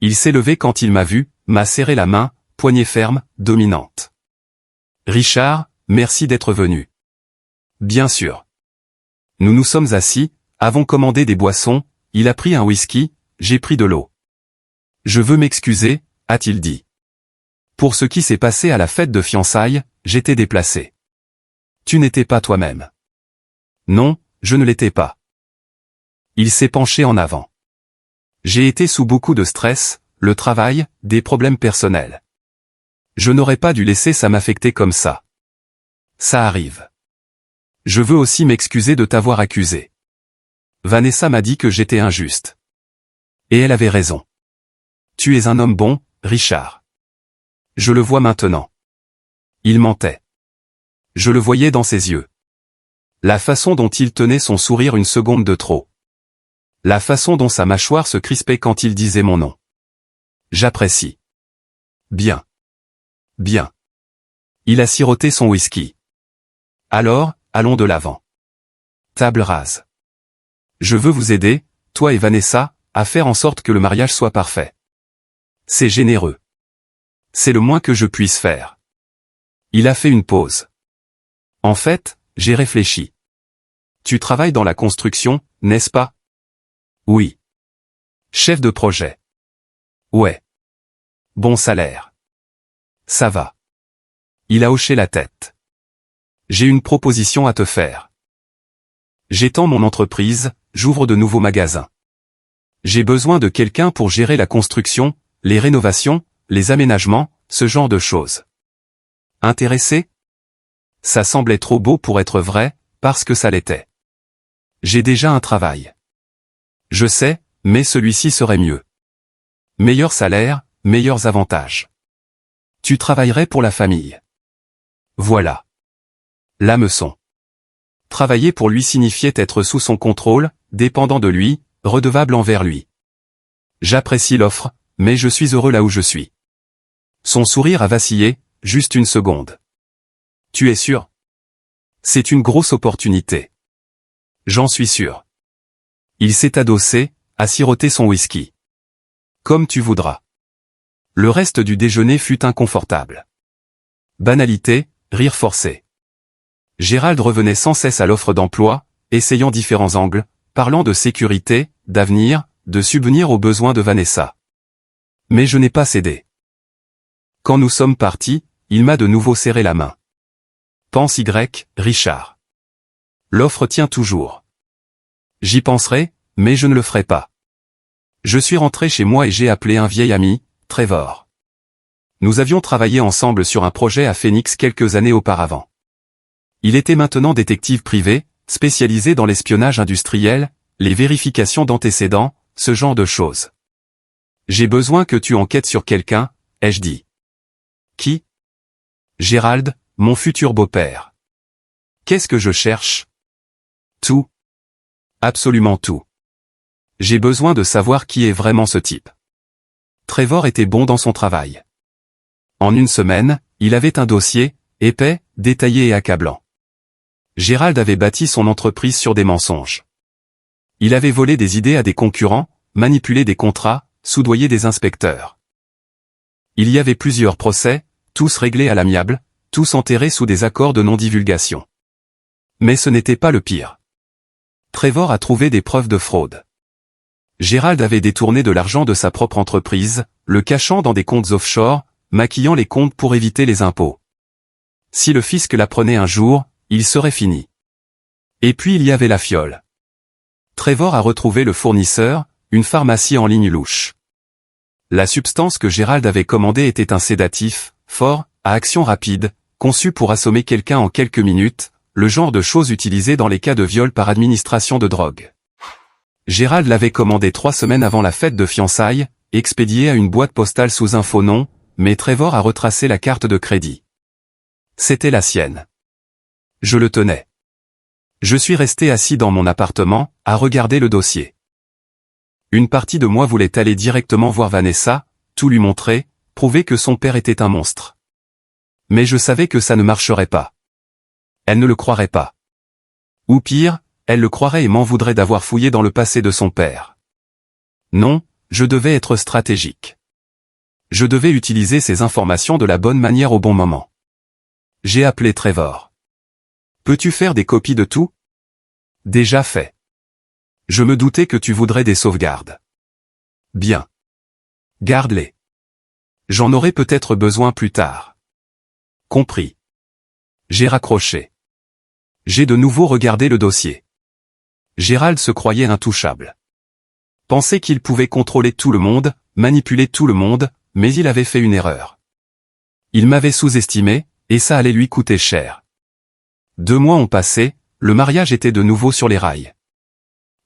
S1: Il s'est levé quand il m'a vu, m'a serré la main, poignée ferme, dominante. Richard, merci d'être venu. Bien sûr. Nous nous sommes assis, avons commandé des boissons, il a pris un whisky, j'ai pris de l'eau. Je veux m'excuser, a-t-il dit. Pour ce qui s'est passé à la fête de fiançailles, j'étais déplacé. Tu n'étais pas toi-même. Non, je ne l'étais pas. Il s'est penché en avant. J'ai été sous beaucoup de stress, le travail, des problèmes personnels. Je n'aurais pas dû laisser ça m'affecter comme ça. Ça arrive. Je veux aussi m'excuser de t'avoir accusé. Vanessa m'a dit que j'étais injuste. Et elle avait raison. Tu es un homme bon, Richard. Je le vois maintenant. Il mentait. Je le voyais dans ses yeux. La façon dont il tenait son sourire une seconde de trop. La façon dont sa mâchoire se crispait quand il disait mon nom. J'apprécie. Bien. Bien. Il a siroté son whisky. Alors, allons de l'avant. Table rase. Je veux vous aider, toi et Vanessa, à faire en sorte que le mariage soit parfait. C'est généreux. C'est le moins que je puisse faire. Il a fait une pause. En fait, j'ai réfléchi. Tu travailles dans la construction, n'est-ce pas? Oui. Chef de projet. Ouais. Bon salaire. Ça va. Il a hoché la tête. J'ai une proposition à te faire. J'étends mon entreprise, j'ouvre de nouveaux magasins. J'ai besoin de quelqu'un pour gérer la construction, les rénovations, les aménagements, ce genre de choses. Intéressé? Ça semblait trop beau pour être vrai, parce que ça l'était. J'ai déjà un travail. Je sais, mais celui-ci serait mieux. Meilleur salaire, meilleurs avantages. Tu travaillerais pour la famille. Voilà. L'hameçon. Travailler pour lui signifiait être sous son contrôle, dépendant de lui, redevable envers lui. J'apprécie l'offre, mais je suis heureux là où je suis. Son sourire a vacillé, juste une seconde. Tu es sûr? C'est une grosse opportunité. J'en suis sûr. Il s'est adossé, a siroté son whisky. Comme tu voudras. Le reste du déjeuner fut inconfortable. Banalité, rire forcé. Gérald revenait sans cesse à l'offre d'emploi, essayant différents angles, parlant de sécurité, d'avenir, de subvenir aux besoins de Vanessa. Mais je n'ai pas cédé. Quand nous sommes partis, il m'a de nouveau serré la main. Pense Y, Richard. L'offre tient toujours. J'y penserai, mais je ne le ferai pas. Je suis rentré chez moi et j'ai appelé un vieil ami, Trevor. Nous avions travaillé ensemble sur un projet à Phoenix quelques années auparavant. Il était maintenant détective privé, spécialisé dans l'espionnage industriel, les vérifications d'antécédents, ce genre de choses. J'ai besoin que tu enquêtes sur quelqu'un, ai-je dit. Qui? Gérald, mon futur beau-père. Qu'est-ce que je cherche? Tout. Absolument tout. J'ai besoin de savoir qui est vraiment ce type. Trevor était bon dans son travail. En une semaine, il avait un dossier, épais, détaillé et accablant. Gérald avait bâti son entreprise sur des mensonges. Il avait volé des idées à des concurrents, manipulé des contrats, soudoyé des inspecteurs. Il y avait plusieurs procès, tous réglés à l'amiable, tous enterrés sous des accords de non-divulgation. Mais ce n'était pas le pire. Trevor a trouvé des preuves de fraude. Gérald avait détourné de l'argent de sa propre entreprise, le cachant dans des comptes offshore, maquillant les comptes pour éviter les impôts. Si le fisc l'apprenait un jour, il serait fini. Et puis il y avait la fiole. Trevor a retrouvé le fournisseur, une pharmacie en ligne louche. La substance que Gérald avait commandée était un sédatif, fort, à action rapide, conçu pour assommer quelqu'un en quelques minutes, le genre de choses utilisées dans les cas de viol par administration de drogue. Gérald l'avait commandé 3 semaines avant la fête de fiançailles, expédié à une boîte postale sous un faux nom, mais Trevor a retracé la carte de crédit. C'était la sienne. Je le tenais. Je suis resté assis dans mon appartement, à regarder le dossier. Une partie de moi voulait aller directement voir Vanessa, tout lui montrer, prouver que son père était un monstre. Mais je savais que ça ne marcherait pas. Elle ne le croirait pas. Ou pire, elle le croirait et m'en voudrait d'avoir fouillé dans le passé de son père. Non, je devais être stratégique. Je devais utiliser ces informations de la bonne manière au bon moment. J'ai appelé Trevor. Peux-tu faire des copies de tout? Déjà fait. Je me doutais que tu voudrais des sauvegardes. Bien. Garde-les. J'en aurai peut-être besoin plus tard. Compris. J'ai raccroché. J'ai de nouveau regardé le dossier. Gérald se croyait intouchable. Pensait qu'il pouvait contrôler tout le monde, manipuler tout le monde, mais il avait fait une erreur. Il m'avait sous-estimé, et ça allait lui coûter cher. 2 mois ont passé, le mariage était de nouveau sur les rails.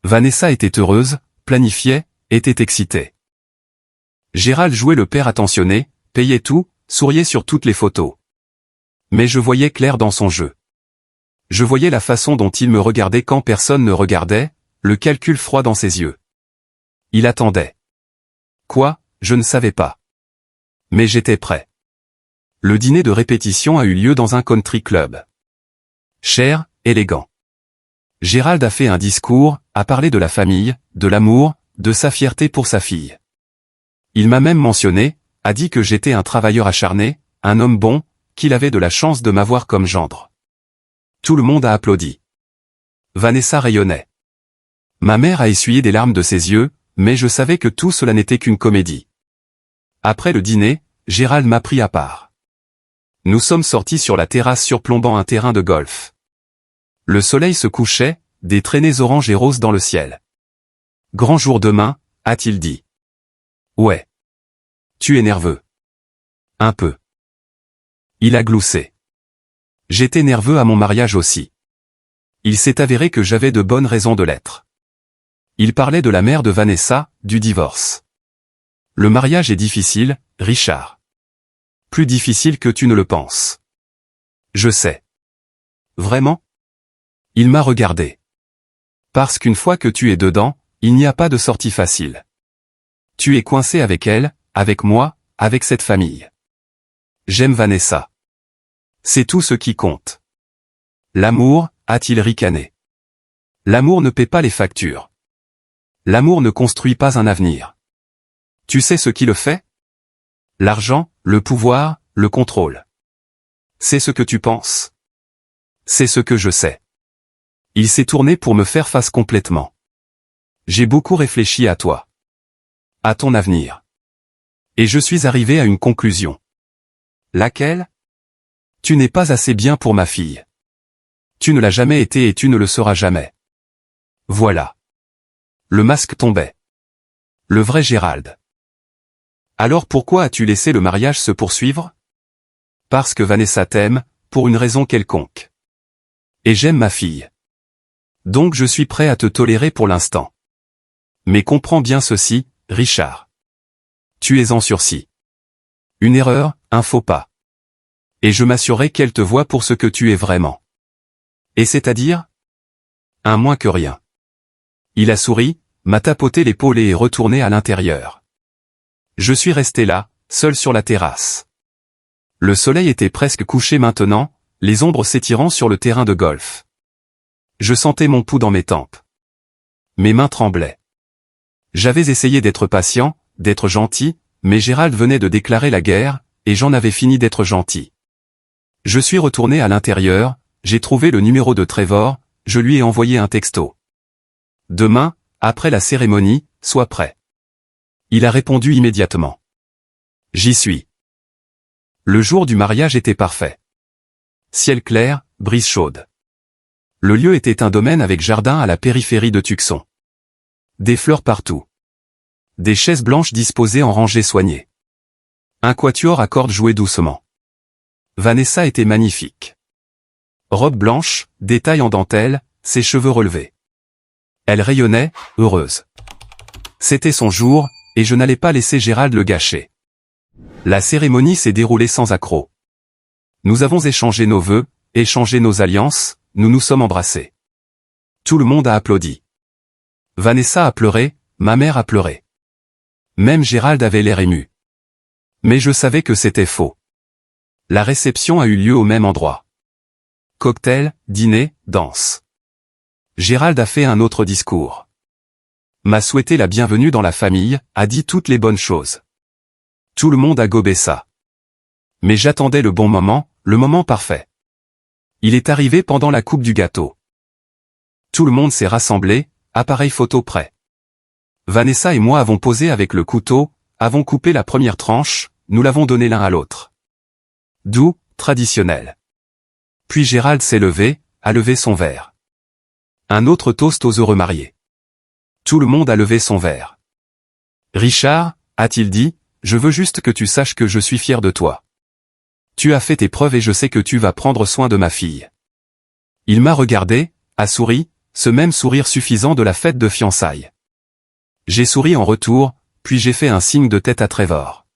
S1: Vanessa était heureuse, planifiait, était excitée. Gérald jouait le père attentionné, payait tout, souriait sur toutes les photos. Mais je voyais clair dans son jeu. Je voyais la façon dont il me regardait quand personne ne regardait, le calcul froid dans ses yeux. Il attendait. Quoi, je ne savais pas. Mais j'étais prêt. Le dîner de répétition a eu lieu dans un country club. Cher, élégant. Gérald a fait un discours, a parlé de la famille, de l'amour, de sa fierté pour sa fille. Il m'a même mentionné, a dit que j'étais un travailleur acharné, un homme bon, qu'il avait de la chance de m'avoir comme gendre. Tout le monde a applaudi. Vanessa rayonnait. Ma mère a essuyé des larmes de ses yeux, mais je savais que tout cela n'était qu'une comédie. Après le dîner, Gérald m'a pris à part. Nous sommes sortis sur la terrasse surplombant un terrain de golf. Le soleil se couchait, des traînées oranges et roses dans le ciel. Grand jour demain, a-t-il dit. Ouais. Tu es nerveux. Un peu. Il a gloussé. J'étais nerveux à mon mariage aussi. Il s'est avéré que j'avais de bonnes raisons de l'être. Il parlait de la mère de Vanessa, du divorce. Le mariage est difficile, Richard. Plus difficile que tu ne le penses. Je sais. Vraiment? Il m'a regardé. Parce qu'une fois que tu es dedans, il n'y a pas de sortie facile. Tu es coincé avec elle, avec moi, avec cette famille. J'aime Vanessa. C'est tout ce qui compte. L'amour, a-t-il ricané. L'amour ne paie pas les factures. L'amour ne construit pas un avenir. Tu sais ce qui le fait? L'argent, le pouvoir, le contrôle. C'est ce que tu penses. C'est ce que je sais. Il s'est tourné pour me faire face complètement. J'ai beaucoup réfléchi à toi. À ton avenir. Et je suis arrivé à une conclusion. Laquelle? Tu n'es pas assez bien pour ma fille. Tu ne l'as jamais été et tu ne le seras jamais. Voilà. Le masque tombait. Le vrai Gérald. Alors pourquoi as-tu laissé le mariage se poursuivre? Parce que Vanessa t'aime, pour une raison quelconque. Et j'aime ma fille. Donc je suis prêt à te tolérer pour l'instant. Mais comprends bien ceci, Richard. Tu es en sursis. Une erreur, un faux pas. Et je m'assurerai qu'elle te voit pour ce que tu es vraiment. Et c'est-à-dire? Un moins que rien. Il a souri, m'a tapoté l'épaule et est retourné à l'intérieur. Je suis resté là, seul sur la terrasse. Le soleil était presque couché maintenant, les ombres s'étirant sur le terrain de golf. Je sentais mon pouls dans mes tempes. Mes mains tremblaient. J'avais essayé d'être patient, d'être gentil, mais Gérald venait de déclarer la guerre, et j'en avais fini d'être gentil. Je suis retourné à l'intérieur, j'ai trouvé le numéro de Trevor, je lui ai envoyé un texto. Demain, après la cérémonie, sois prêt. Il a répondu immédiatement. J'y suis. Le jour du mariage était parfait. Ciel clair, brise chaude. Le lieu était un domaine avec jardin à la périphérie de Tucson. Des fleurs partout. Des chaises blanches disposées en rangées soignées. Un quatuor à cordes jouait doucement. Vanessa était magnifique. robe blanche, détail en dentelle, ses cheveux relevés. Elle rayonnait, heureuse. C'était son jour, et je n'allais pas laisser Gérald le gâcher. La cérémonie s'est déroulée sans accroc. Nous avons échangé nos vœux, échangé nos alliances, nous nous sommes embrassés. Tout le monde a applaudi. Vanessa a pleuré, ma mère a pleuré. Même Gérald avait l'air ému. Mais je savais que c'était faux. La réception a eu lieu au même endroit. Cocktail, dîner, danse. Gérald a fait un autre discours. M'a souhaité la bienvenue dans la famille, a dit toutes les bonnes choses. Tout le monde a gobé ça. Mais j'attendais le bon moment, le moment parfait. Il est arrivé pendant la coupe du gâteau. Tout le monde s'est rassemblé, appareil photo prêt. Vanessa et moi avons posé avec le couteau, avons coupé la première tranche, nous l'avons donné l'un à l'autre. Doux, traditionnel. Puis Gérald s'est levé, a levé son verre. Un autre toast aux heureux mariés. Tout le monde a levé son verre. Richard, a-t-il dit, je veux juste que tu saches que je suis fier de toi. Tu as fait tes preuves et je sais que tu vas prendre soin de ma fille. Il m'a regardé, a souri, ce même sourire suffisant de la fête de fiançailles. J'ai souri en retour, puis j'ai fait un signe de tête à Trevor.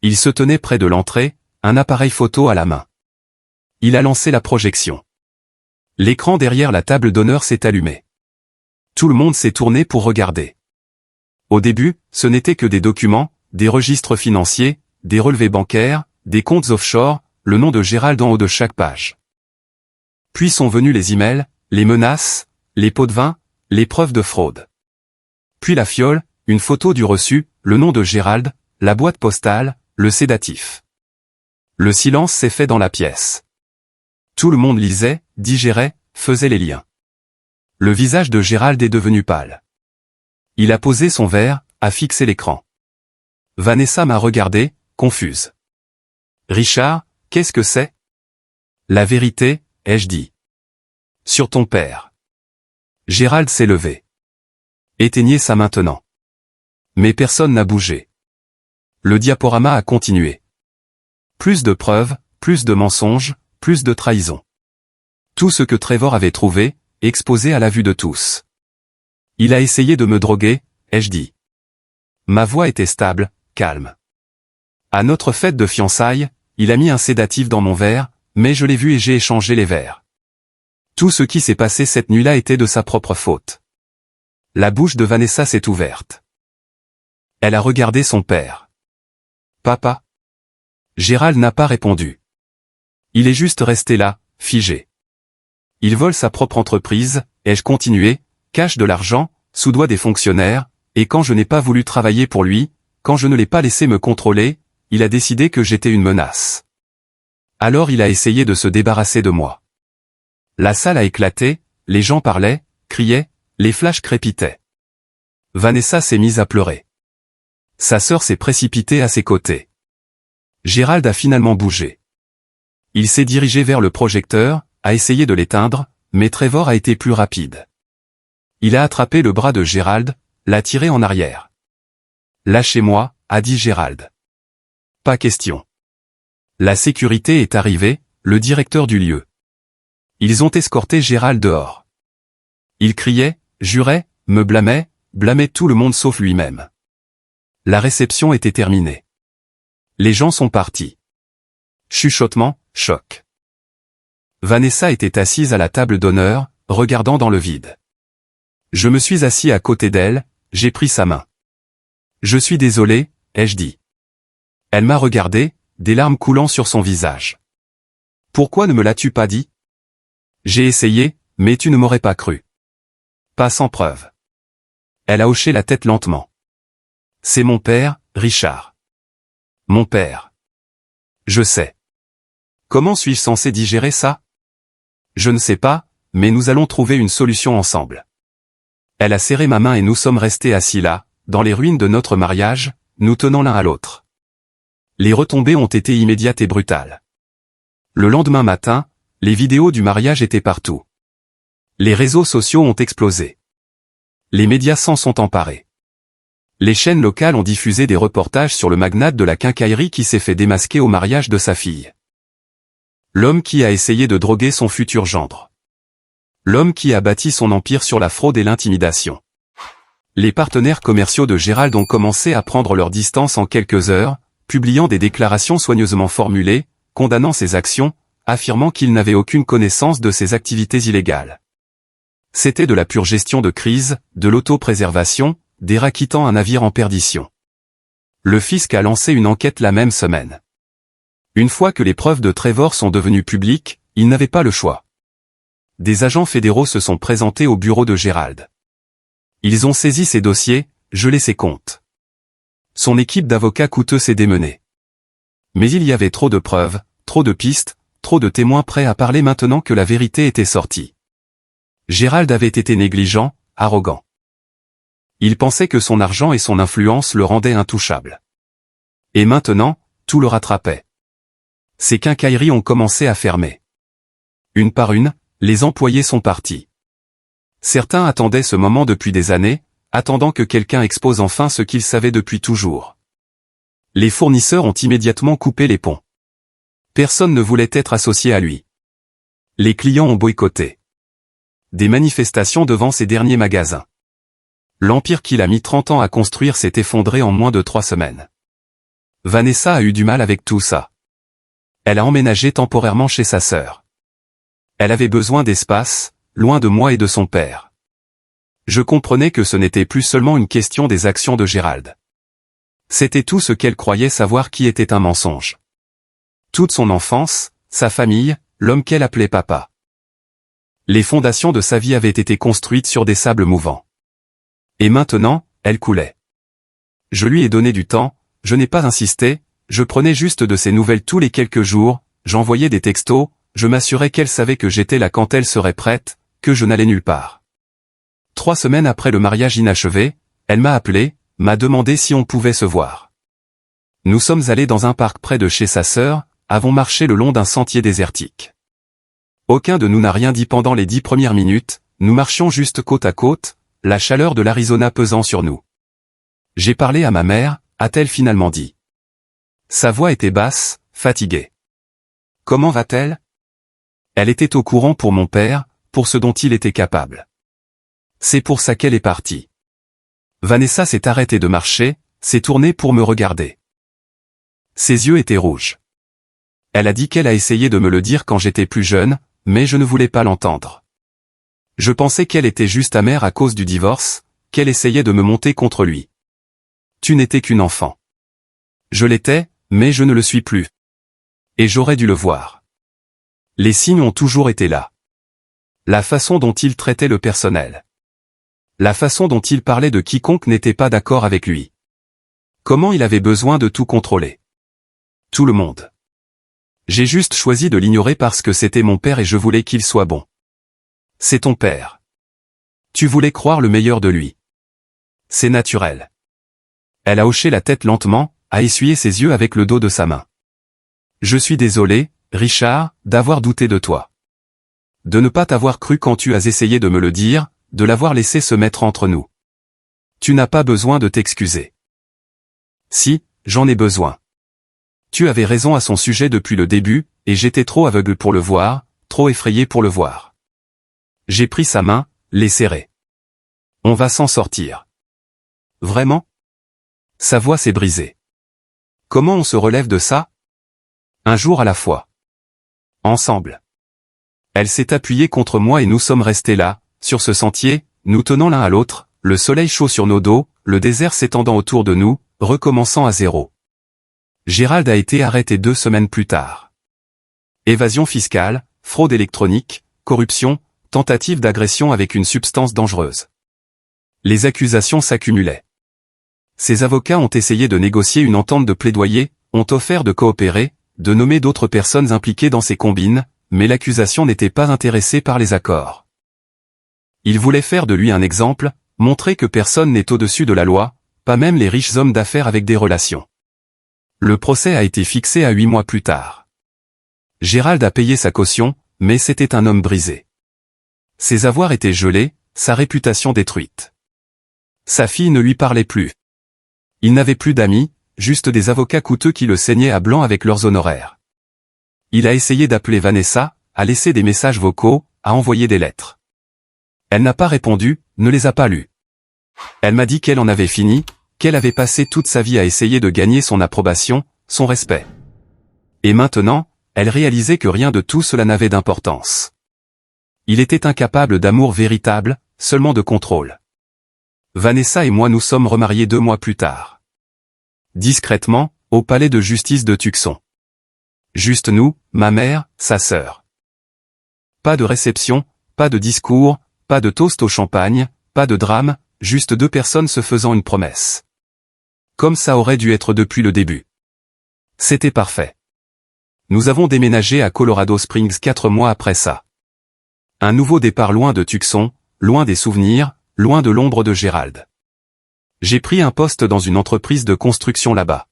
S1: Il se tenait près de l'entrée, un appareil photo à la main. Il a lancé la projection. L'écran derrière la table d'honneur s'est allumé. Tout le monde s'est tourné pour regarder. Au début, ce n'était que des documents, des registres financiers, des relevés bancaires, des comptes offshore, le nom de Gérald en haut de chaque page. Puis sont venus les emails, les menaces, les pots de vin, les preuves de fraude. Puis la fiole, une photo du reçu, le nom de Gérald, la boîte postale, le sédatif. Le silence s'est fait dans la pièce. Tout le monde lisait, digérait, faisait les liens. Le visage de Gérald est devenu pâle. Il a posé son verre, a fixé l'écran. Vanessa m'a regardé, confuse. Richard, qu'est-ce que c'est? La vérité, ai-je dit. Sur ton père. Gérald s'est levé. Éteignez ça maintenant. Mais personne n'a bougé. Le diaporama a continué. Plus de preuves, plus de mensonges, plus de trahison. Tout ce que Trevor avait trouvé, exposé à la vue de tous. Il a essayé de me droguer, ai-je dit. Ma voix était stable, calme. À notre fête de fiançailles, il a mis un sédatif dans mon verre, mais je l'ai vu et j'ai échangé les verres. Tout ce qui s'est passé cette nuit-là était de sa propre faute. La bouche de Vanessa s'est ouverte. Elle a regardé son père. Papa? Gérald n'a pas répondu. Il est juste resté là, figé. Il vole sa propre entreprise, ai-je continué, cache de l'argent, soudoie des fonctionnaires, et quand je n'ai pas voulu travailler pour lui, quand je ne l'ai pas laissé me contrôler, il a décidé que j'étais une menace. Alors il a essayé de se débarrasser de moi. La salle a éclaté, les gens parlaient, criaient, les flashs crépitaient. Vanessa s'est mise à pleurer. Sa sœur s'est précipitée à ses côtés. Gérald a finalement bougé. Il s'est dirigé vers le projecteur, a essayé de l'éteindre, mais Trevor a été plus rapide. Il a attrapé le bras de Gérald, l'a tiré en arrière. Lâchez-moi, a dit Gérald. Pas question. La sécurité est arrivée, le directeur du lieu. Ils ont escorté Gérald dehors. Il criait, jurait, me blâmait, blâmait tout le monde sauf lui-même. La réception était terminée. Les gens sont partis. Chuchotement, choc. Vanessa était assise à la table d'honneur, regardant dans le vide. Je me suis assis à côté d'elle, j'ai pris sa main. Je suis désolé, ai-je dit. Elle m'a regardé, des larmes coulant sur son visage. Pourquoi ne me l'as-tu pas dit? J'ai essayé, mais tu ne m'aurais pas cru. Pas sans preuve. Elle a hoché la tête lentement. C'est mon père, Richard. Mon père. Je sais. Comment suis-je censé digérer ça? Je ne sais pas, mais nous allons trouver une solution ensemble. Elle a serré ma main et nous sommes restés assis là, dans les ruines de notre mariage, nous tenant l'un à l'autre. Les retombées ont été immédiates et brutales. Le lendemain matin, les vidéos du mariage étaient partout. Les réseaux sociaux ont explosé. Les médias s'en sont emparés. Les chaînes locales ont diffusé des reportages sur le magnate de la quincaillerie qui s'est fait démasquer au mariage de sa fille. L'homme qui a essayé de droguer son futur gendre. L'homme qui a bâti son empire sur la fraude et l'intimidation. Les partenaires commerciaux de Gérald ont commencé à prendre leur distance en quelques heures, publiant des déclarations soigneusement formulées, condamnant ses actions, affirmant qu'ils n'avaient aucune connaissance de ses activités illégales. C'était de la pure gestion de crise, de l'autopréservation, des rats quittant un navire en perdition. Le fisc a lancé une enquête la même semaine. Une fois que les preuves de Trevor sont devenues publiques, ils n'avaient pas le choix. Des agents fédéraux se sont présentés au bureau de Gérald. Ils ont saisi ses dossiers, gelé ses comptes. Son équipe d'avocats coûteux s'est démenée. Mais il y avait trop de preuves, trop de pistes, trop de témoins prêts à parler maintenant que la vérité était sortie. Gérald avait été négligent, arrogant. Il pensait que son argent et son influence le rendaient intouchable. Et maintenant, tout le rattrapait. Ses quincailleries ont commencé à fermer. Une par une, les employés sont partis. Certains attendaient ce moment depuis des années, attendant que quelqu'un expose enfin ce qu'ils savaient depuis toujours. Les fournisseurs ont immédiatement coupé les ponts. Personne ne voulait être associé à lui. Les clients ont boycotté. Des manifestations devant ses derniers magasins. L'empire qu'il a mis 30 ans à construire s'est effondré en moins de 3 semaines. Vanessa a eu du mal avec tout ça. Elle a emménagé temporairement chez sa sœur. Elle avait besoin d'espace, loin de moi et de son père. Je comprenais que ce n'était plus seulement une question des actions de Gérald. C'était tout ce qu'elle croyait savoir qui était un mensonge. Toute son enfance, sa famille, l'homme qu'elle appelait papa. Les fondations de sa vie avaient été construites sur des sables mouvants. Et maintenant, elle coulait. Je lui ai donné du temps, je n'ai pas insisté, je prenais juste de ses nouvelles tous les quelques jours, j'envoyais des textos, je m'assurais qu'elle savait que j'étais là quand elle serait prête, que je n'allais nulle part. 3 semaines après le mariage inachevé, elle m'a appelé, m'a demandé si on pouvait se voir. Nous sommes allés dans un parc près de chez sa sœur, avons marché le long d'un sentier désertique. Aucun de nous n'a rien dit pendant les 10 premières minutes, nous marchions juste côte à côte, la chaleur de l'Arizona pesant sur nous. J'ai parlé à ma mère, a-t-elle finalement dit. Sa voix était basse, fatiguée. Comment va-t-elle? Elle était au courant pour mon père, pour ce dont il était capable. C'est pour ça qu'elle est partie. Vanessa s'est arrêtée de marcher, s'est tournée pour me regarder. Ses yeux étaient rouges. Elle a dit qu'elle a essayé de me le dire quand j'étais plus jeune, mais je ne voulais pas l'entendre. Je pensais qu'elle était juste amère à cause du divorce, qu'elle essayait de me monter contre lui. Tu n'étais qu'une enfant. Je l'étais, mais je ne le suis plus. Et j'aurais dû le voir. Les signes ont toujours été là. La façon dont il traitait le personnel. La façon dont il parlait de quiconque n'était pas d'accord avec lui. Comment il avait besoin de tout contrôler. Tout le monde. J'ai juste choisi de l'ignorer parce que c'était mon père et je voulais qu'il soit bon. C'est ton père. Tu voulais croire le meilleur de lui. C'est naturel. Elle a hoché la tête lentement, a essuyé ses yeux avec le dos de sa main. Je suis désolé, Richard, d'avoir douté de toi. De ne pas t'avoir cru quand tu as essayé de me le dire, de l'avoir laissé se mettre entre nous. Tu n'as pas besoin de t'excuser. Si, j'en ai besoin. Tu avais raison à son sujet depuis le début, et j'étais trop aveugle pour le voir, trop effrayé pour le voir. J'ai pris sa main, l'ai serrée. On va s'en sortir. Vraiment? Sa voix s'est brisée. Comment on se relève de ça? Un jour à la fois. Ensemble. Elle s'est appuyée contre moi et nous sommes restés là, sur ce sentier, nous tenant l'un à l'autre, le soleil chaud sur nos dos, le désert s'étendant autour de nous, recommençant à zéro. Gérald a été arrêté 2 semaines plus tard. Évasion fiscale, fraude électronique, corruption, tentative d'agression avec une substance dangereuse. Les accusations s'accumulaient. Ses avocats ont essayé de négocier une entente de plaidoyer, ont offert de coopérer, de nommer d'autres personnes impliquées dans ces combines, mais l'accusation n'était pas intéressée par les accords. Ils voulaient faire de lui un exemple, montrer que personne n'est au-dessus de la loi, pas même les riches hommes d'affaires avec des relations. Le procès a été fixé à 8 mois plus tard. Gérald a payé sa caution, mais c'était un homme brisé. Ses avoirs étaient gelés, sa réputation détruite. Sa fille ne lui parlait plus. Il n'avait plus d'amis, juste des avocats coûteux qui le saignaient à blanc avec leurs honoraires. Il a essayé d'appeler Vanessa, a laissé des messages vocaux, a envoyé des lettres. Elle n'a pas répondu, ne les a pas lus. Elle m'a dit qu'elle en avait fini, qu'elle avait passé toute sa vie à essayer de gagner son approbation, son respect. Et maintenant, elle réalisait que rien de tout cela n'avait d'importance. Il était incapable d'amour véritable, seulement de contrôle. Vanessa et moi nous sommes remariés 2 mois plus tard. Discrètement, au palais de justice de Tucson. Juste nous, ma mère, sa sœur. Pas de réception, pas de discours, pas de toast au champagne, pas de drame, juste 2 personnes se faisant une promesse. Comme ça aurait dû être depuis le début. C'était parfait. Nous avons déménagé à Colorado Springs 4 mois après ça. Un nouveau départ loin de Tucson, loin des souvenirs, loin de l'ombre de Gérald. J'ai pris un poste dans une entreprise de construction là-bas.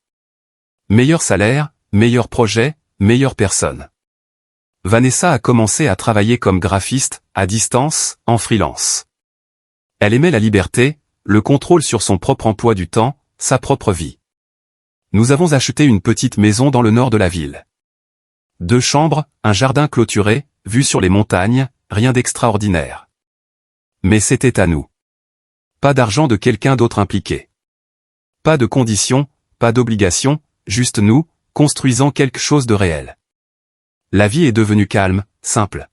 S1: Meilleur salaire, meilleur projet, meilleure personne. Vanessa a commencé à travailler comme graphiste, à distance, en freelance. Elle aimait la liberté, le contrôle sur son propre emploi du temps, sa propre vie. Nous avons acheté une petite maison dans le nord de la ville. 2 chambres, un jardin clôturé, vue sur les montagnes, rien d'extraordinaire. Mais c'était à nous. Pas d'argent de quelqu'un d'autre impliqué. Pas de conditions, pas d'obligations, juste nous, construisant quelque chose de réel. La vie est devenue calme, simple.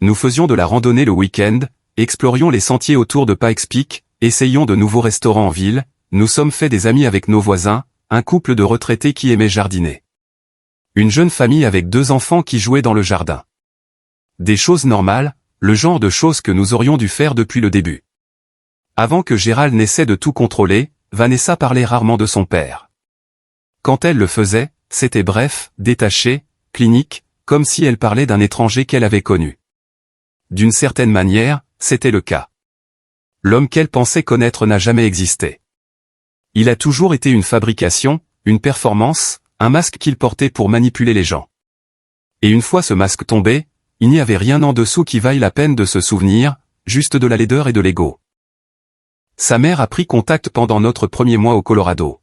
S1: Nous faisions de la randonnée le week-end, explorions les sentiers autour de Pikes Peak, essayions de nouveaux restaurants en ville, nous sommes fait des amis avec nos voisins, un couple de retraités qui aimaient jardiner. Une jeune famille avec 2 enfants qui jouaient dans le jardin. Des choses normales, le genre de choses que nous aurions dû faire depuis le début. Avant que Gérald n'essaie de tout contrôler, Vanessa parlait rarement de son père. Quand elle le faisait, c'était bref, détaché, clinique, comme si elle parlait d'un étranger qu'elle avait connu. D'une certaine manière, c'était le cas. L'homme qu'elle pensait connaître n'a jamais existé. Il a toujours été une fabrication, une performance, un masque qu'il portait pour manipuler les gens. Et une fois ce masque tombé, il n'y avait rien en dessous qui vaille la peine de se souvenir, juste de la laideur et de l'ego. Sa mère a pris contact pendant notre premier mois au Colorado.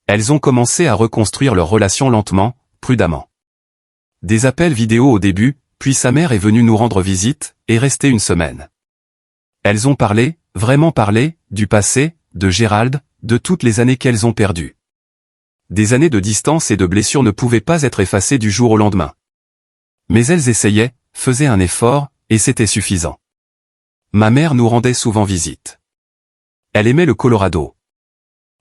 S1: Elles ont commencé à reconstruire leur relation lentement, prudemment. Des appels vidéo au début, puis sa mère est venue nous rendre visite, et rester une semaine. Elles ont parlé, vraiment parlé, du passé, de Gérald, de toutes les années qu'elles ont perdues. Des années de distance et de blessures ne pouvaient pas être effacées du jour au lendemain. Mais elles essayaient, faisaient un effort, et c'était suffisant. Ma mère nous rendait souvent visite. Elle aimait le Colorado.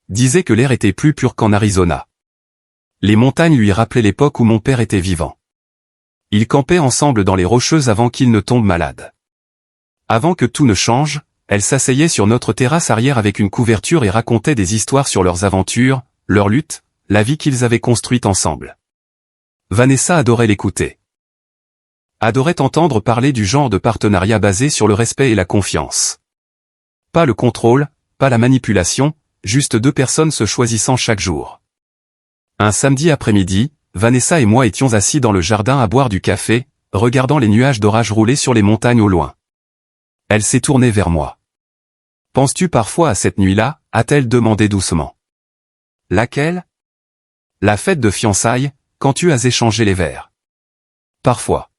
S1: Disait que l'air était plus pur qu'en Arizona. Les montagnes lui rappelaient l'époque où mon père était vivant. Ils campaient ensemble dans les Rocheuses avant qu'il ne tombe malade. Avant que tout ne change, elles s'asseyaient sur notre terrasse arrière avec une couverture et racontaient des histoires sur leurs aventures, leurs luttes, la vie qu'ils avaient construite ensemble. Vanessa adorait l'écouter. Adorait entendre parler du genre de partenariat basé sur le respect et la confiance. Pas le contrôle, pas la manipulation, juste 2 personnes se choisissant chaque jour. Un samedi après-midi, Vanessa et moi étions assis dans le jardin à boire du café, regardant les nuages d'orage rouler sur les montagnes au loin. Elle s'est tournée vers moi. « Penses-tu parfois à cette nuit-là » a-t-elle demandé doucement. « Laquelle ?»« La fête de fiançailles, quand tu as échangé les verres. »« Parfois. »«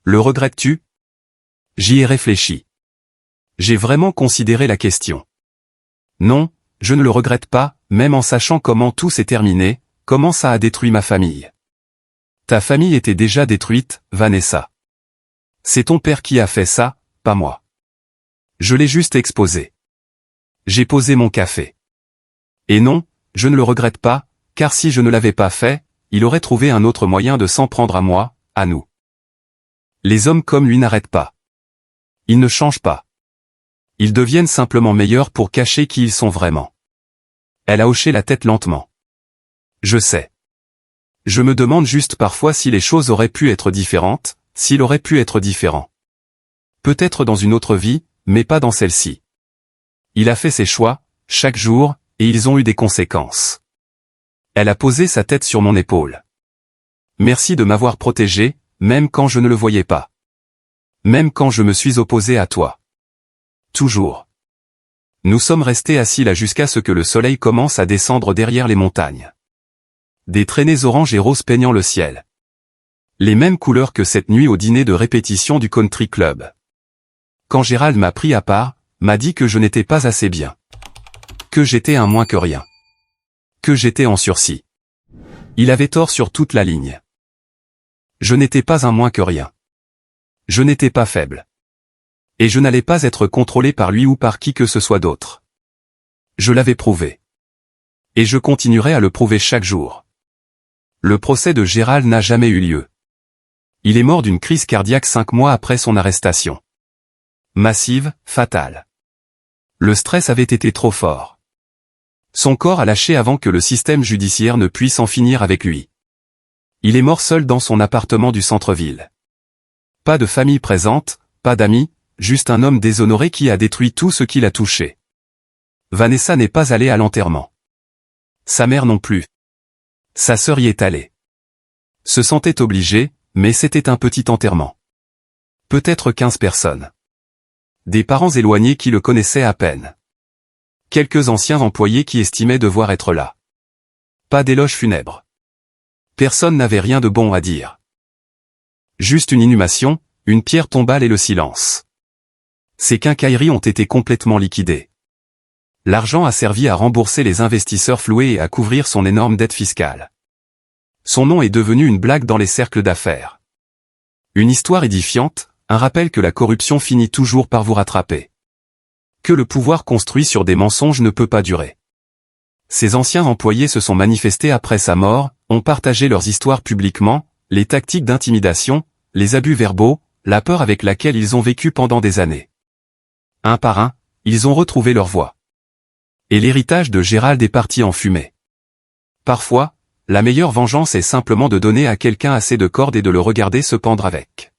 S1: Le regrettes-tu » J'y ai réfléchi. J'ai vraiment considéré la question. Non, je ne le regrette pas, même en sachant comment tout s'est terminé, comment ça a détruit ma famille. Ta famille était déjà détruite, Vanessa. C'est ton père qui a fait ça, pas moi. Je l'ai juste exposé. J'ai posé mon café. Et non, je ne le regrette pas, car si je ne l'avais pas fait, il aurait trouvé un autre moyen de s'en prendre à moi, à nous. Les hommes comme lui n'arrêtent pas. Ils ne changent pas. Ils deviennent simplement meilleurs pour cacher qui ils sont vraiment. Elle a hoché la tête lentement. Je sais. Je me demande juste parfois si les choses auraient pu être différentes, s'il aurait pu être différent. Peut-être dans une autre vie, mais pas dans celle-ci. Il a fait ses choix, chaque jour, et ils ont eu des conséquences. Elle a posé sa tête sur mon épaule. Merci de m'avoir protégé, même quand je ne le voyais pas. Même quand je me suis opposé à toi. Toujours. Nous sommes restés assis là jusqu'à ce que le soleil commence à descendre derrière les montagnes. Des traînées oranges et roses peignant le ciel. Les mêmes couleurs que cette nuit au dîner de répétition du country club. Quand Gérald m'a pris à part, m'a dit que je n'étais pas assez bien. Que j'étais un moins que rien. Que j'étais en sursis. Il avait tort sur toute la ligne. Je n'étais pas un moins que rien. Je n'étais pas faible. Et je n'allais pas être contrôlé par lui ou par qui que ce soit d'autre. Je l'avais prouvé. Et je continuerai à le prouver chaque jour. Le procès de Gérald n'a jamais eu lieu. Il est mort d'une crise cardiaque 5 mois après son arrestation. Massive, fatale. Le stress avait été trop fort. Son corps a lâché avant que le système judiciaire ne puisse en finir avec lui. Il est mort seul dans son appartement du centre-ville. Pas de famille présente, pas d'amis, juste un homme déshonoré qui a détruit tout ce qu'il a touché. Vanessa n'est pas allée à l'enterrement. Sa mère non plus. Sa sœur y est allée. Se sentait obligée, mais c'était un petit enterrement. Peut-être 15 personnes. Des parents éloignés qui le connaissaient à peine. Quelques anciens employés qui estimaient devoir être là. Pas d'éloge funèbre. Personne n'avait rien de bon à dire. Juste une inhumation, une pierre tombale et le silence. Ces quincailleries ont été complètement liquidées. L'argent a servi à rembourser les investisseurs floués et à couvrir son énorme dette fiscale. Son nom est devenu une blague dans les cercles d'affaires. Une histoire édifiante, un rappel que la corruption finit toujours par vous rattraper. Que le pouvoir construit sur des mensonges ne peut pas durer. Ces anciens employés se sont manifestés après sa mort, ont partagé leurs histoires publiquement, les tactiques d'intimidation, les abus verbaux, la peur avec laquelle ils ont vécu pendant des années. Un par un, ils ont retrouvé leur voix. Et l'héritage de Gérald est parti en fumée. Parfois, la meilleure vengeance est simplement de donner à quelqu'un assez de cordes et de le regarder se pendre avec.